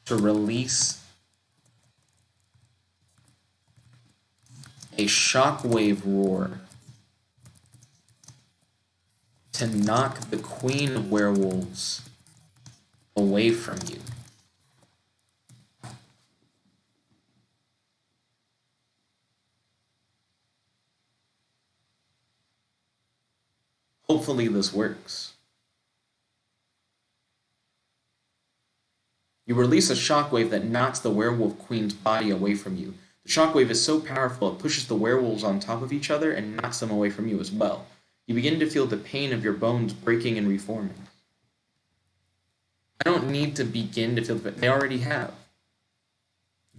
to release a shockwave roar to knock the Queen of Werewolves away from you. Hopefully this works. You release a shockwave that knocks the werewolf queen's body away from you. The shockwave is so powerful it pushes the werewolves on top of each other and knocks them away from you as well. You begin to feel the pain of your bones breaking and reforming. I don't need to begin to feel the pain. They already have.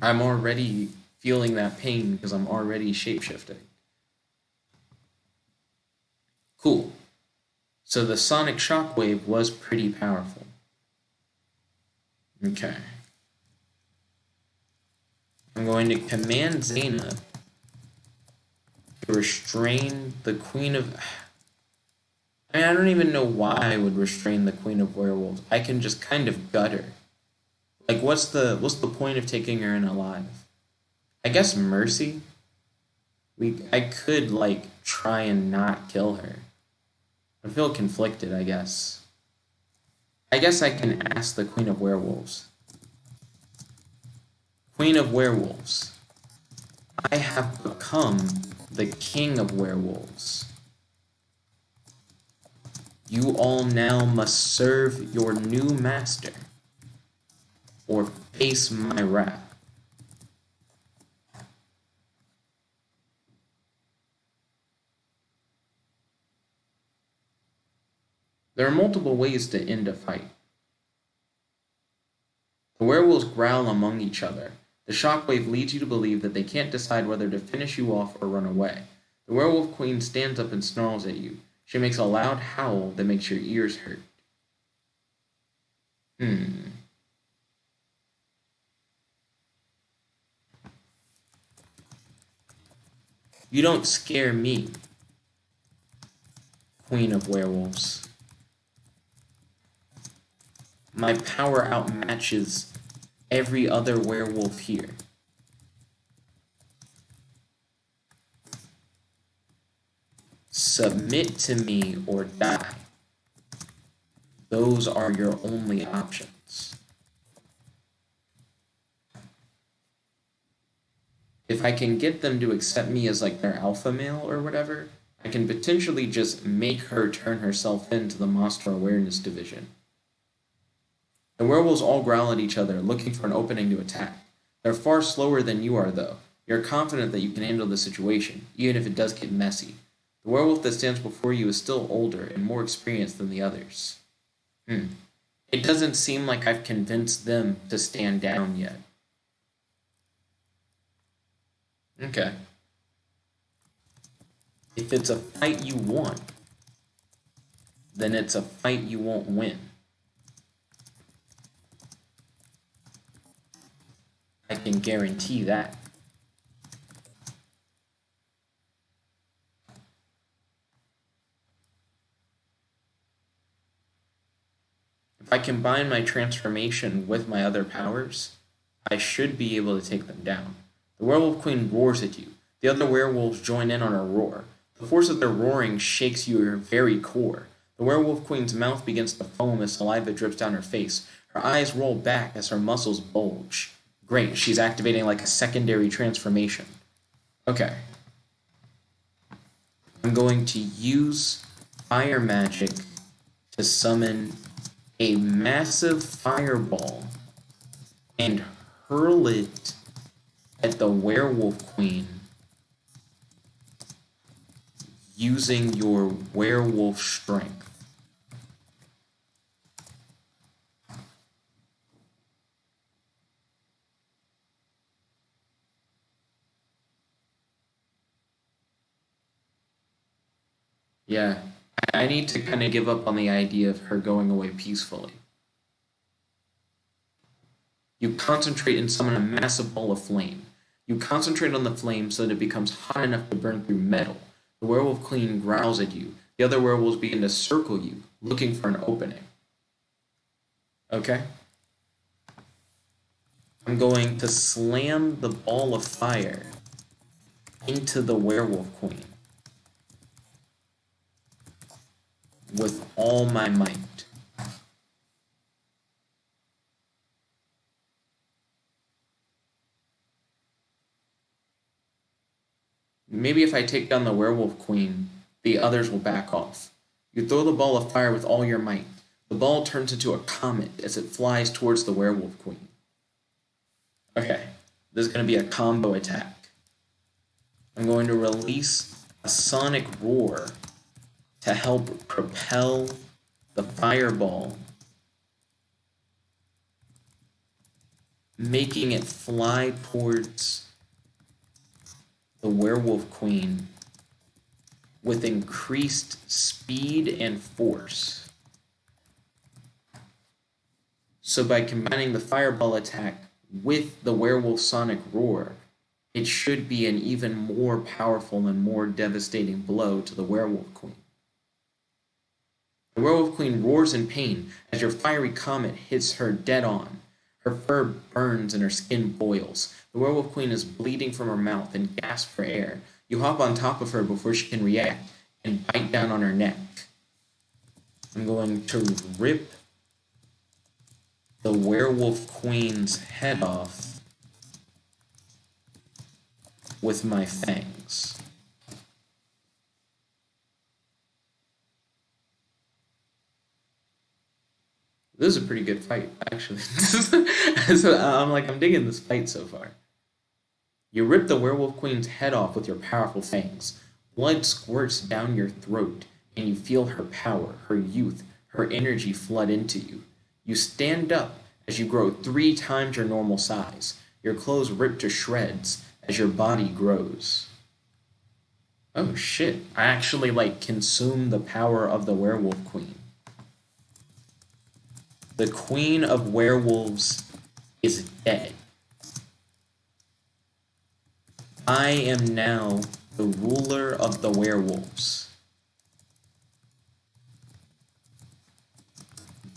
I'm already feeling that pain because I'm already shapeshifting. Cool. So the sonic shockwave was pretty powerful. Okay. I'm going to command Zana to restrain the Queen of... I don't even know why I would restrain the Queen of Werewolves. I can just kind of gut her. Like, what's the point of taking her in alive? I guess mercy? I could, like, try and not kill her. I feel conflicted, I guess. I guess I can ask the Queen of Werewolves. Queen of Werewolves, I have become the King of Werewolves. You all now must serve your new master, or face my wrath. There are multiple ways to end a fight. The werewolves growl among each other. The shockwave leads you to believe that they can't decide whether to finish you off or run away. The werewolf queen stands up and snarls at you. She makes a loud howl that makes your ears hurt. You don't scare me, Queen of Werewolves. My power outmatches every other werewolf here. Submit to me or die. Those are your only options. If I can get them to accept me as like their alpha male or whatever, I can potentially just make her turn herself into the Monster Awareness Division. The werewolves all growl at each other, looking for an opening to attack. They're far slower than you are, though. You're confident that you can handle the situation, even if it does get messy. The werewolf that stands before you is still older and more experienced than the others. It doesn't seem like I've convinced them to stand down yet. Okay. If it's a fight you want, then it's a fight you won't win. can guarantee that. If I combine my transformation with my other powers, I should be able to take them down. The werewolf queen roars at you. The other werewolves join in on her roar. The force of their roaring shakes your very core. The werewolf queen's mouth begins to foam as saliva drips down her face. Her eyes roll back as her muscles bulge. Great, she's activating like a secondary transformation. Okay. I'm going to use fire magic to summon a massive fireball and hurl it at the werewolf queen using your werewolf strength. Yeah, I need to kind of give up on the idea of her going away peacefully. You concentrate and summon a massive ball of flame. You concentrate on the flame so that it becomes hot enough to burn through metal. The werewolf queen growls at you. The other werewolves begin to circle you, looking for an opening. Okay? I'm going to slam the ball of fire into the werewolf queen with all my might. Maybe if I take down the werewolf queen, the others will back off. You throw the ball of fire with all your might. The ball turns into a comet as it flies towards the werewolf queen. Okay, this is going to be a combo attack. I'm going to release a sonic roar to help propel the fireball, making it fly towards the werewolf queen with increased speed and force. So by combining the fireball attack with the werewolf sonic roar, it should be an even more powerful and more devastating blow to the werewolf queen. The werewolf queen roars in pain as your fiery comet hits her dead on. Her fur burns and her skin boils. The werewolf queen is bleeding from her mouth and gasps for air. You hop on top of her before she can react and bite down on her neck. I'm going to rip the werewolf queen's head off with my fangs. This is a pretty good fight, actually. So I'm digging this fight so far. You rip the werewolf queen's head off with your powerful fangs. Blood squirts down your throat, and you feel her power, her youth, her energy flood into you. You stand up as you grow 3 times your normal size. Your clothes rip to shreds as your body grows. Oh shit, I actually consume the power of the werewolf queen. The Queen of Werewolves is dead. I am now the ruler of the werewolves.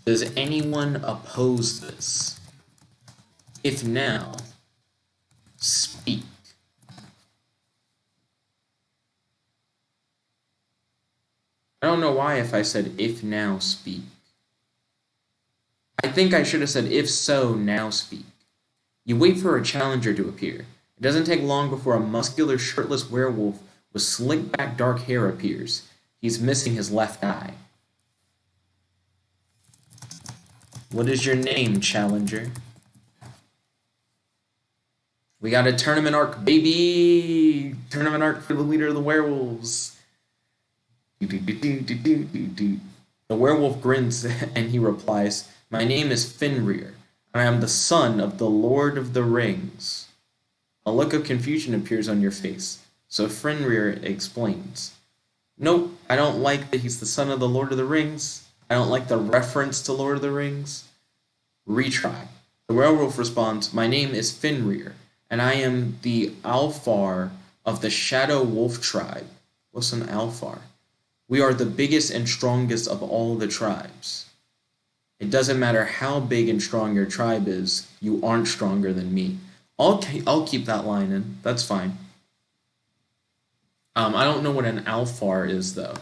Does anyone oppose this? If now, speak. I don't know why if I said if now, speak. I think I should have said, if so, now speak. You wait for a challenger to appear. It doesn't take long before a muscular, shirtless werewolf with slick back dark hair appears. He's missing his left eye. What is your name, challenger? We got a tournament arc, baby! Tournament arc for the leader of the werewolves. The werewolf grins and he replies, "My name is Fenrir, and I am the son of the Lord of the Rings." A look of confusion appears on your face, so Fenrir explains. Nope, I don't like that he's the son of the Lord of the Rings. I don't like the reference to Lord of the Rings. Retry. The werewolf responds, "My name is Fenrir, and I am the Alfar of the Shadow Wolf tribe." What's an Alfar? "We are the biggest and strongest of all the tribes. It doesn't matter how big and strong your tribe is, you aren't stronger than me." I'll keep that line in. That's fine. I don't know what an Alfar is, though.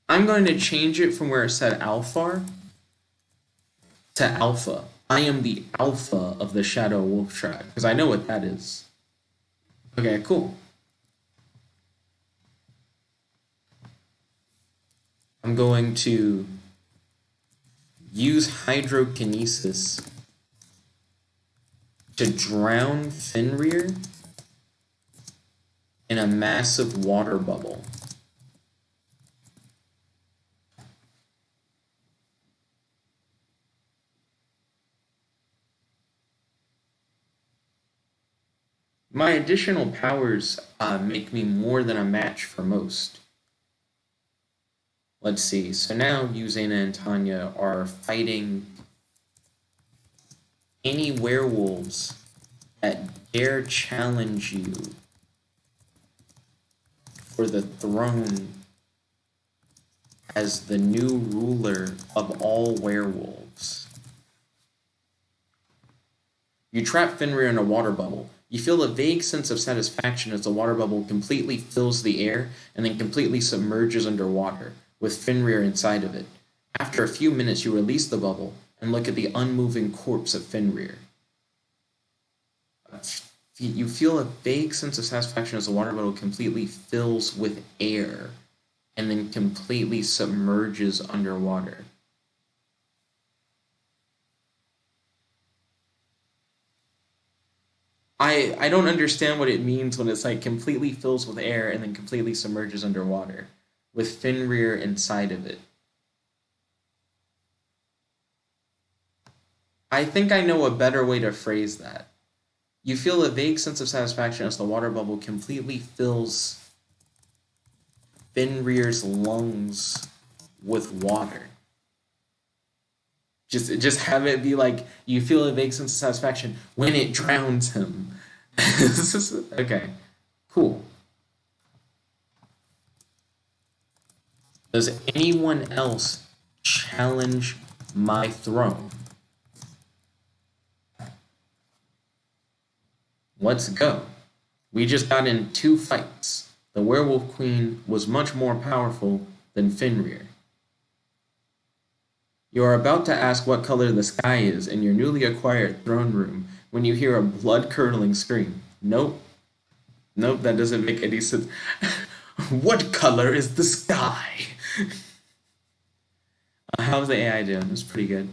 I'm going to change it from where it said Alfar to Alpha. I am the Alpha of the Shadow Wolf tribe, because I know what that is. Okay, cool. I'm going to use hydrokinesis to drown Fenrir in a massive water bubble. My additional powers make me more than a match for most. Let's see. So now you, Zana, and Tanya are fighting any werewolves that dare challenge you for the throne as the new ruler of all werewolves. You trap Fenrir in a water bubble. You feel a vague sense of satisfaction as the water bubble completely fills the air and then completely submerges underwater, with Fenrir inside of it. After a few minutes, you release the bubble and look at the unmoving corpse of Fenrir. You feel a vague sense of satisfaction as the water bottle completely fills with air and then completely submerges underwater. I don't understand what it means when it's like completely fills with air and then completely submerges underwater with Fenrir inside of it. I think I know a better way to phrase that. You feel a vague sense of satisfaction as the water bubble completely fills Fenrir's lungs with water. Just have it be like you feel a vague sense of satisfaction when it drowns him. Okay, cool. Does anyone else challenge my throne? Let's go. We just got in 2 fights. The werewolf queen was much more powerful than Fenrir. You are about to ask what color the sky is in your newly acquired throne room when you hear a blood-curdling scream. Nope, that doesn't make any sense. What color is the sky? How's the AI doing? It's pretty good.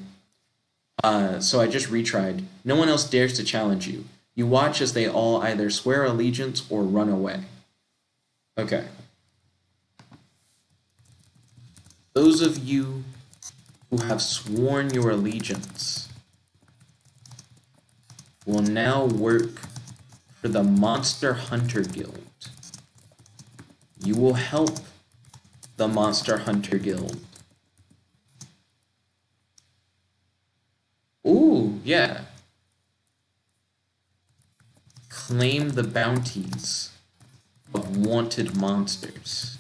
So I just retried. No one else dares to challenge you. You watch as they all either swear allegiance or run away. Okay. Those of you who have sworn your allegiance will now work for the Monster Hunter Guild. You will help the Monster Hunter Guild. Ooh, yeah. Claim the bounties of wanted monsters.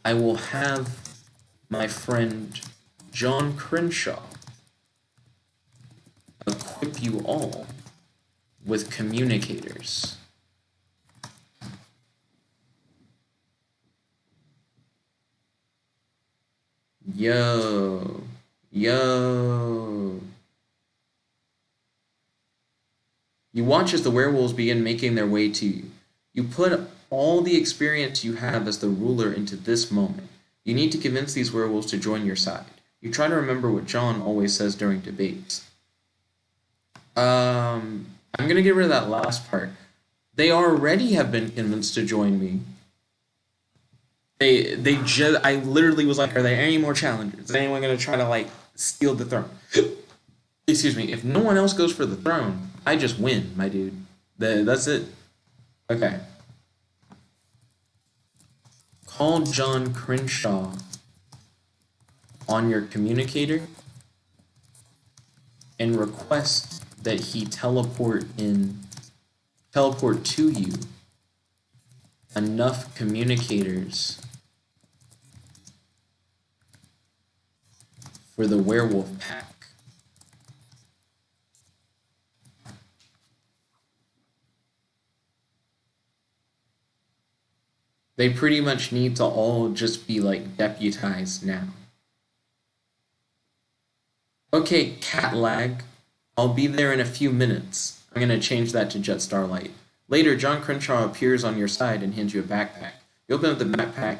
I will have my friend John Crenshaw equip you all with communicators. Yo. You watch as the werewolves begin making their way to you. You put all the experience you have as the ruler into this moment. You need to convince these werewolves to join your side. You try to remember what John always says during debates. I'm going to get rid of that last part. They already have been convinced to join me. I literally was like, are there any more challengers? Is anyone going to try to, like, steal the throne? Excuse me. If no one else goes for the throne, I just win, my dude. That's it. Okay. Call John Crenshaw on your communicator and request that he teleport to you enough communicators for the werewolf pack. They pretty much need to all just be like deputized now. Okay, cat lag. I'll be there in a few minutes. I'm gonna change that to Jet Starlight. Later, John Crenshaw appears on your side and hands you a backpack. You open up the backpack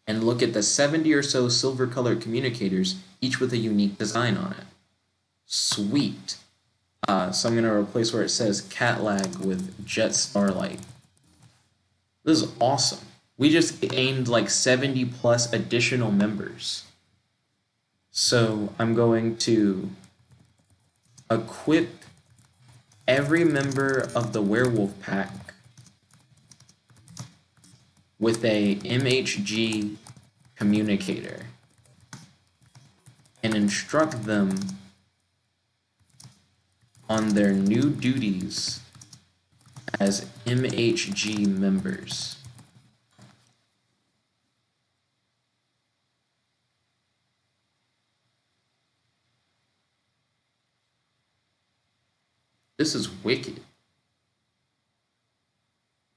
and look at the 70 or so silver-colored communicators, each with a unique design on it. Sweet. So I'm going to replace where it says cat lag with Jet Starlight. This is awesome. We just gained like 70 plus additional members. So I'm going to equip every member of the werewolf pack with a MHG communicator and instruct them on their new duties as MHG members. This is wicked.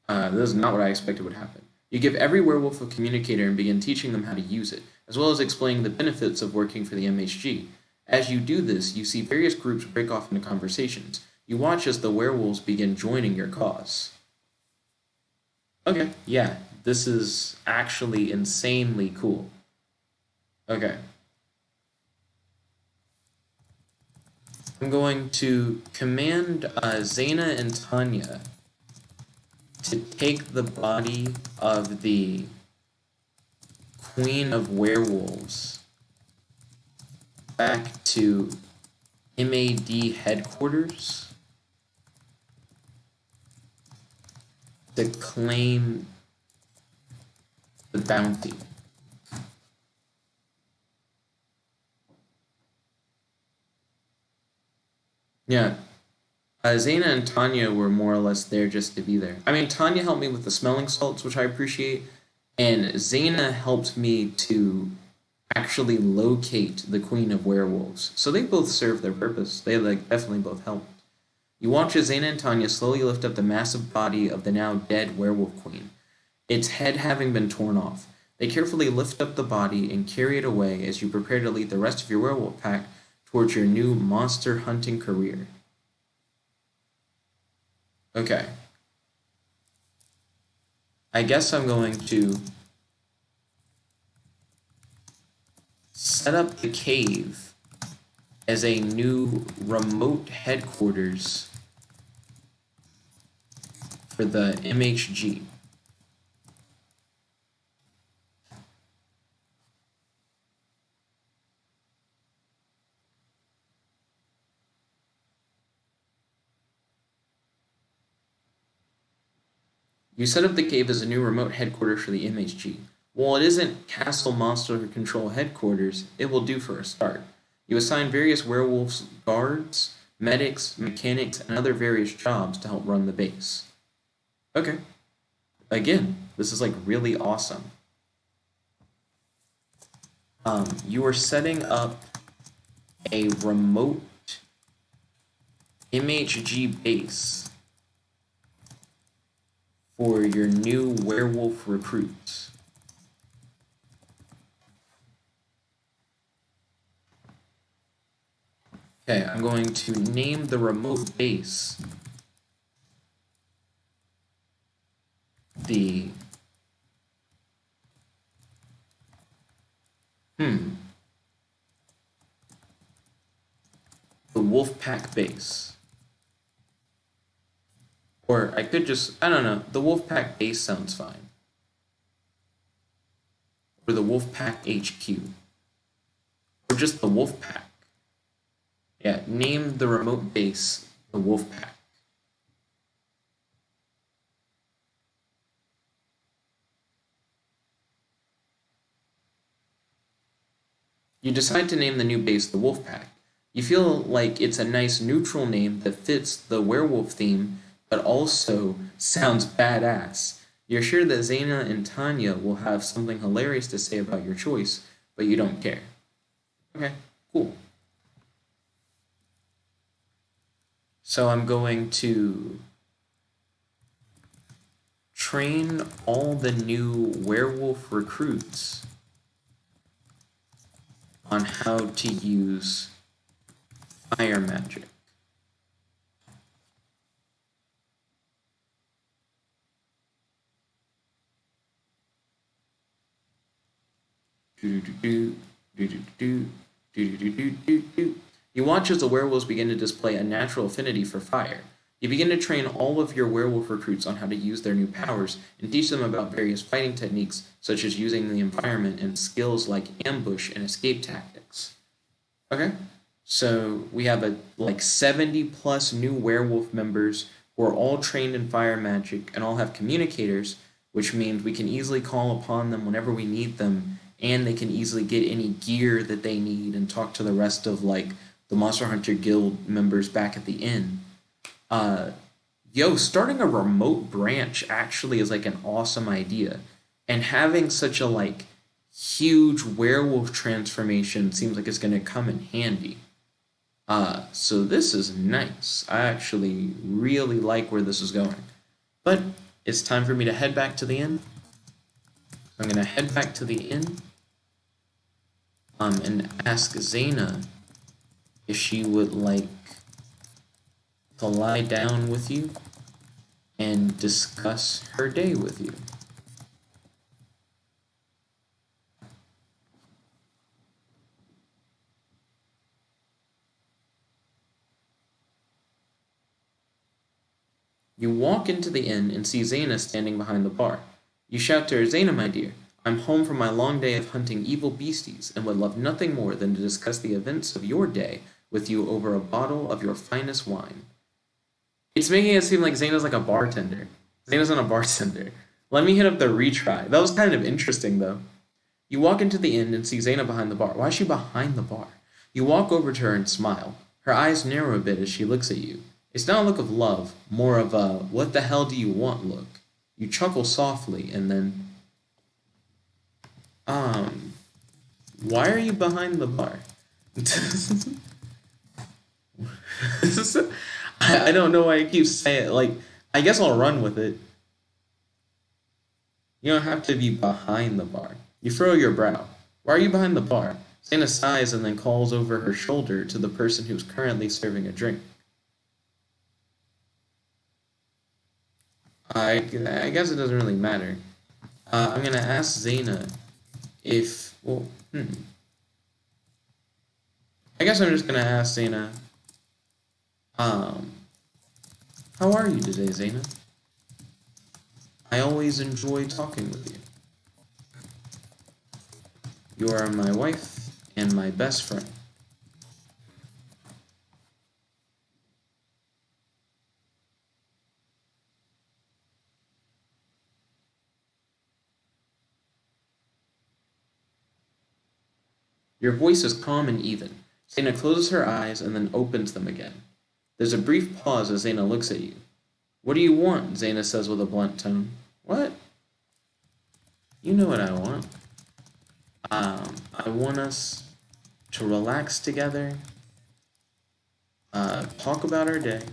This is not what I expected would happen. You give every werewolf a communicator and begin teaching them how to use it, as well as explaining the benefits of working for the MHG. As you do this, you see various groups break off into conversations. You watch as the werewolves begin joining your cause. Okay, yeah, this is actually insanely cool. Okay. I'm going to command Zana and Tanya to take the body of the Queen of Werewolves back to MAD headquarters to claim the bounty. Yeah. Zana and Tanya were more or less there just to be there. I mean, Tanya helped me with the smelling salts, which I appreciate, and Zana helped me to actually locate the Queen of Werewolves. So they both serve their purpose. They definitely both helped. You watch as Zana and Tanya slowly lift up the massive body of the now dead werewolf queen, its head having been torn off. They carefully lift up the body and carry it away as you prepare to lead the rest of your werewolf pack towards your new monster hunting career. Okay. I guess I'm going to set up the cave as a new remote headquarters for the MHG. You set up the cave as a new remote headquarters for the MHG. While it isn't Castle Monster Control headquarters, it will do for a start. You assign various werewolves guards, medics, mechanics, and other various jobs to help run the base. Okay. Again, this is like really awesome. You are setting up a remote MHG base for your new werewolf recruits. Okay, I'm going to name the remote base the Wolfpack base. Or I could just, I don't know, the Wolfpack base sounds fine. Or the Wolfpack HQ. Or just the Wolfpack. Yeah, name the remote base the Wolfpack. You decide to name the new base the Wolf Pack. You feel like it's a nice neutral name that fits the werewolf theme, but also sounds badass. You're sure that Zana and Tanya will have something hilarious to say about your choice, but you don't care. Okay, cool. So I'm going to train all the new werewolf recruits on how to use fire magic. You watch as the werewolves begin to display a natural affinity for fire. You begin to train all of your werewolf recruits on how to use their new powers and teach them about various fighting techniques, such as using the environment and skills like ambush and escape tactics. Okay, so we have like 70 plus new werewolf members who are all trained in fire magic and all have communicators, which means we can easily call upon them whenever we need them, and they can easily get any gear that they need and talk to the rest of like the Monster Hunter Guild members back at the inn. Starting a remote branch actually is like an awesome idea, and having such a like huge werewolf transformation seems like it's going to come in handy. So this is nice. I actually really like where this is going. But it's time for me to head back to the inn. I'm going to head back to the inn and ask Zana if she would like to lie down with you and discuss her day with you. You walk into the inn and see Zana standing behind the bar. You shout to her, "Zana, my dear, I'm home from my long day of hunting evil beasties and would love nothing more than to discuss the events of your day with you over a bottle of your finest wine." It's making it seem like Zana's like a bartender. Zana's not a bartender. Let me hit up the retry. That was kind of interesting, though. You walk into the inn and see Zana behind the bar. Why is she behind the bar? You walk over to her and smile. Her eyes narrow a bit as she looks at you. It's not a look of love, more of a "what the hell do you want" look. You chuckle softly and then, why are you behind the bar? I don't know why I keep saying it. Like, I guess I'll run with it. You don't have to be behind the bar. You furrow your brow. Why are you behind the bar? Zana sighs and then calls over her shoulder to the person who's currently serving a drink. I guess it doesn't really matter. I'm gonna ask Zana if... I guess I'm just gonna ask Zana... how are you today, Zana? I always enjoy talking with you. You are my wife and my best friend. Your voice is calm and even. Zana closes her eyes and then opens them again. There's a brief pause as Zana looks at you. What do you want? Zana says with a blunt tone. What? You know what I want. I want us to relax together, talk about our day,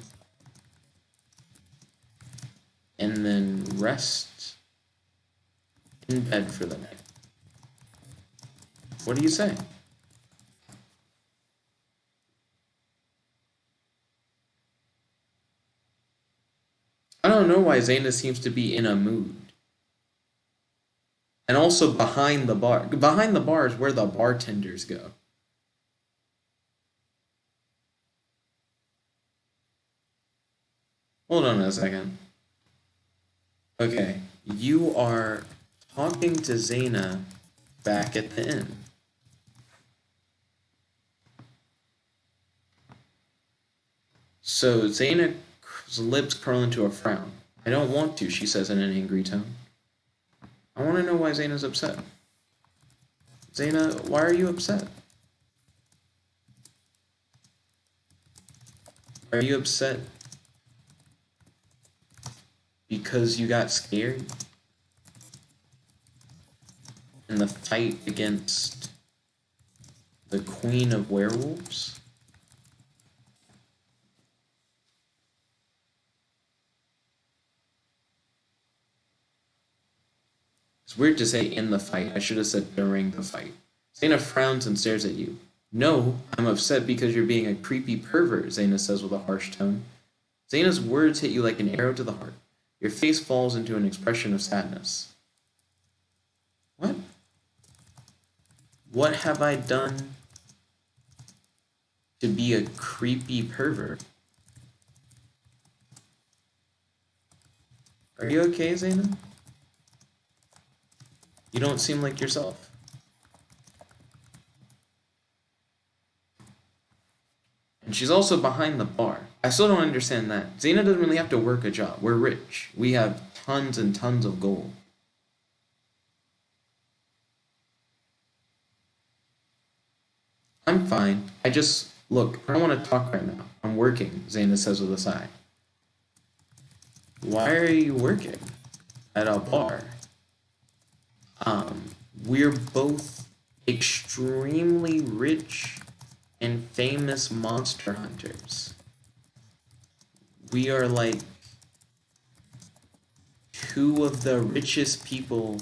and then rest in bed for the night. What do you say? I don't know why Zana seems to be in a mood. And also behind the bar. Behind the bar is where the bartenders go. Hold on a second. Okay, you are talking to Zana back at the inn. So Zana's lips curl into a frown. I don't want to, she says in an angry tone. I want to know why Zana's upset. Zana, why are you upset? Are you upset because you got scared in the fight against the Queen of Werewolves? It's weird to say in the fight. I should have said during the fight. Zana frowns and stares at you. No, I'm upset because you're being a creepy pervert, Zana says with a harsh tone. Zana's words hit you like an arrow to the heart. Your face falls into an expression of sadness. What? What have I done to be a creepy pervert? Are you okay, Zana? You don't seem like yourself. And she's also behind the bar. I still don't understand that. Zana doesn't really have to work a job. We're rich. We have tons and tons of gold. I'm fine. Look, I don't want to talk right now. I'm working, Zana says with a sigh. Why are you working at a bar? We're both extremely rich and famous monster hunters. We are like two of the richest people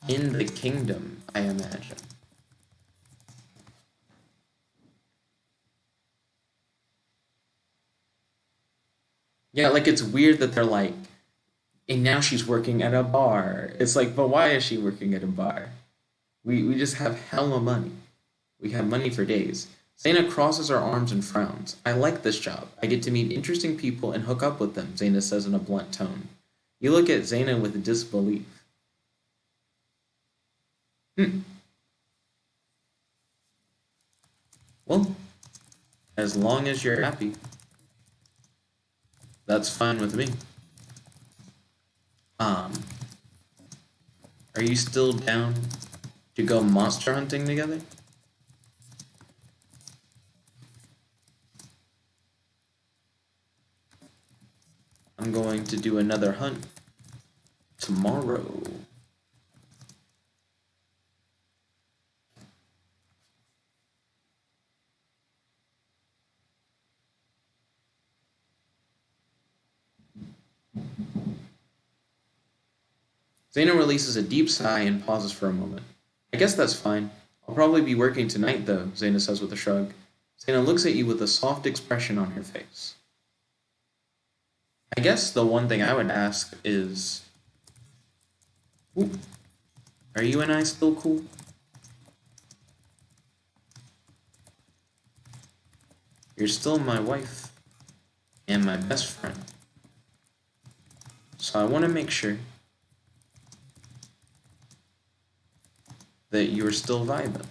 in the kingdom, I imagine. Yeah, like it's weird that they're like, and now she's working at a bar. It's like, but why is she working at a bar? We just have hella money. We have money for days. Zana crosses her arms and frowns. I like this job. I get to meet interesting people and hook up with them, Zana says in a blunt tone. You look at Zana with disbelief. Well, as long as you're happy, that's fine with me. Are you still down to go monster hunting together? I'm going to do another hunt tomorrow. Zana releases a deep sigh and pauses for a moment. I guess that's fine. I'll probably be working tonight, though, Zana says with a shrug. Zana looks at you with a soft expression on her face. I guess the one thing I would ask is, are you and I still cool? You're still my wife and my best friend. So I want to make sure that you're still vibing.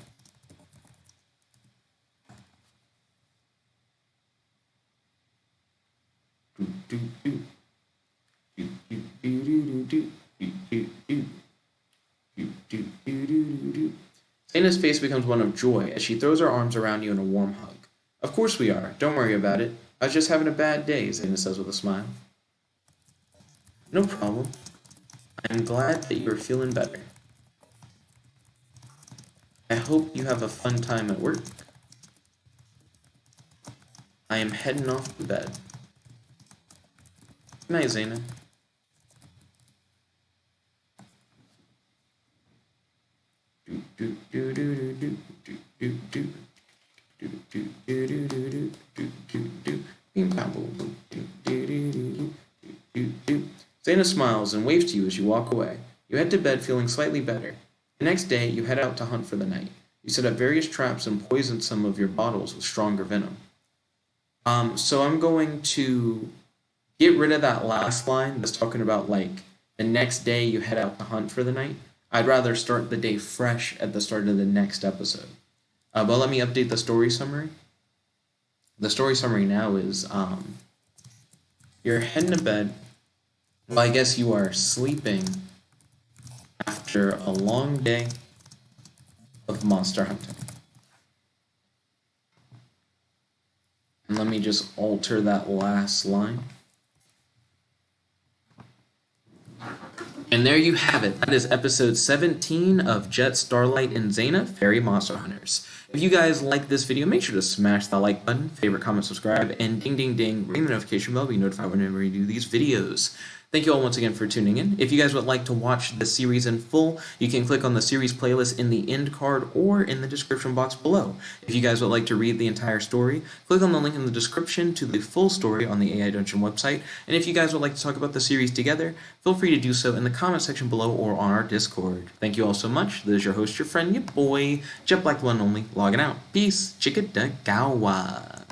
Zana's face becomes one of joy as she throws her arms around you in a warm hug. Of course we are. Don't worry about it. I was just having a bad day, Zana says with a smile. No problem. I'm glad that you're feeling better. I hope you have a fun time at work. I am heading off to bed. Good night, Zana. Zana smiles and waves to you as you walk away. You head to bed feeling slightly better. The next day, you head out to hunt for the night. You set up various traps and poison some of your bottles with stronger venom. So I'm going to get rid of that last line that's talking about, like, the next day you head out to hunt for the night. I'd rather start the day fresh at the start of the next episode. But let me update the story summary. The story summary now is, you're heading to bed. Well, I guess you are sleeping after a long day of monster hunting. Let me just alter that last line. And there you have it. That is episode 17 of Jet, Starlight, and Zana, Fairy Monster Hunters. If you guys like this video, make sure to smash that like button, favorite, comment, subscribe, and ding ding ding, ring the notification bell to be notified whenever we do these videos. Thank you all once again for tuning in. If you guys would like to watch the series in full, you can click on the series playlist in the end card or in the description box below. If you guys would like to read the entire story, click on the link in the description to the full story on the AI Dungeon website. And if you guys would like to talk about the series together, feel free to do so in the comment section below or on our Discord. Thank you all so much. This is your host, your friend, your boy, Jet Black the One and Only, logging out. Peace. Chicka da gawa.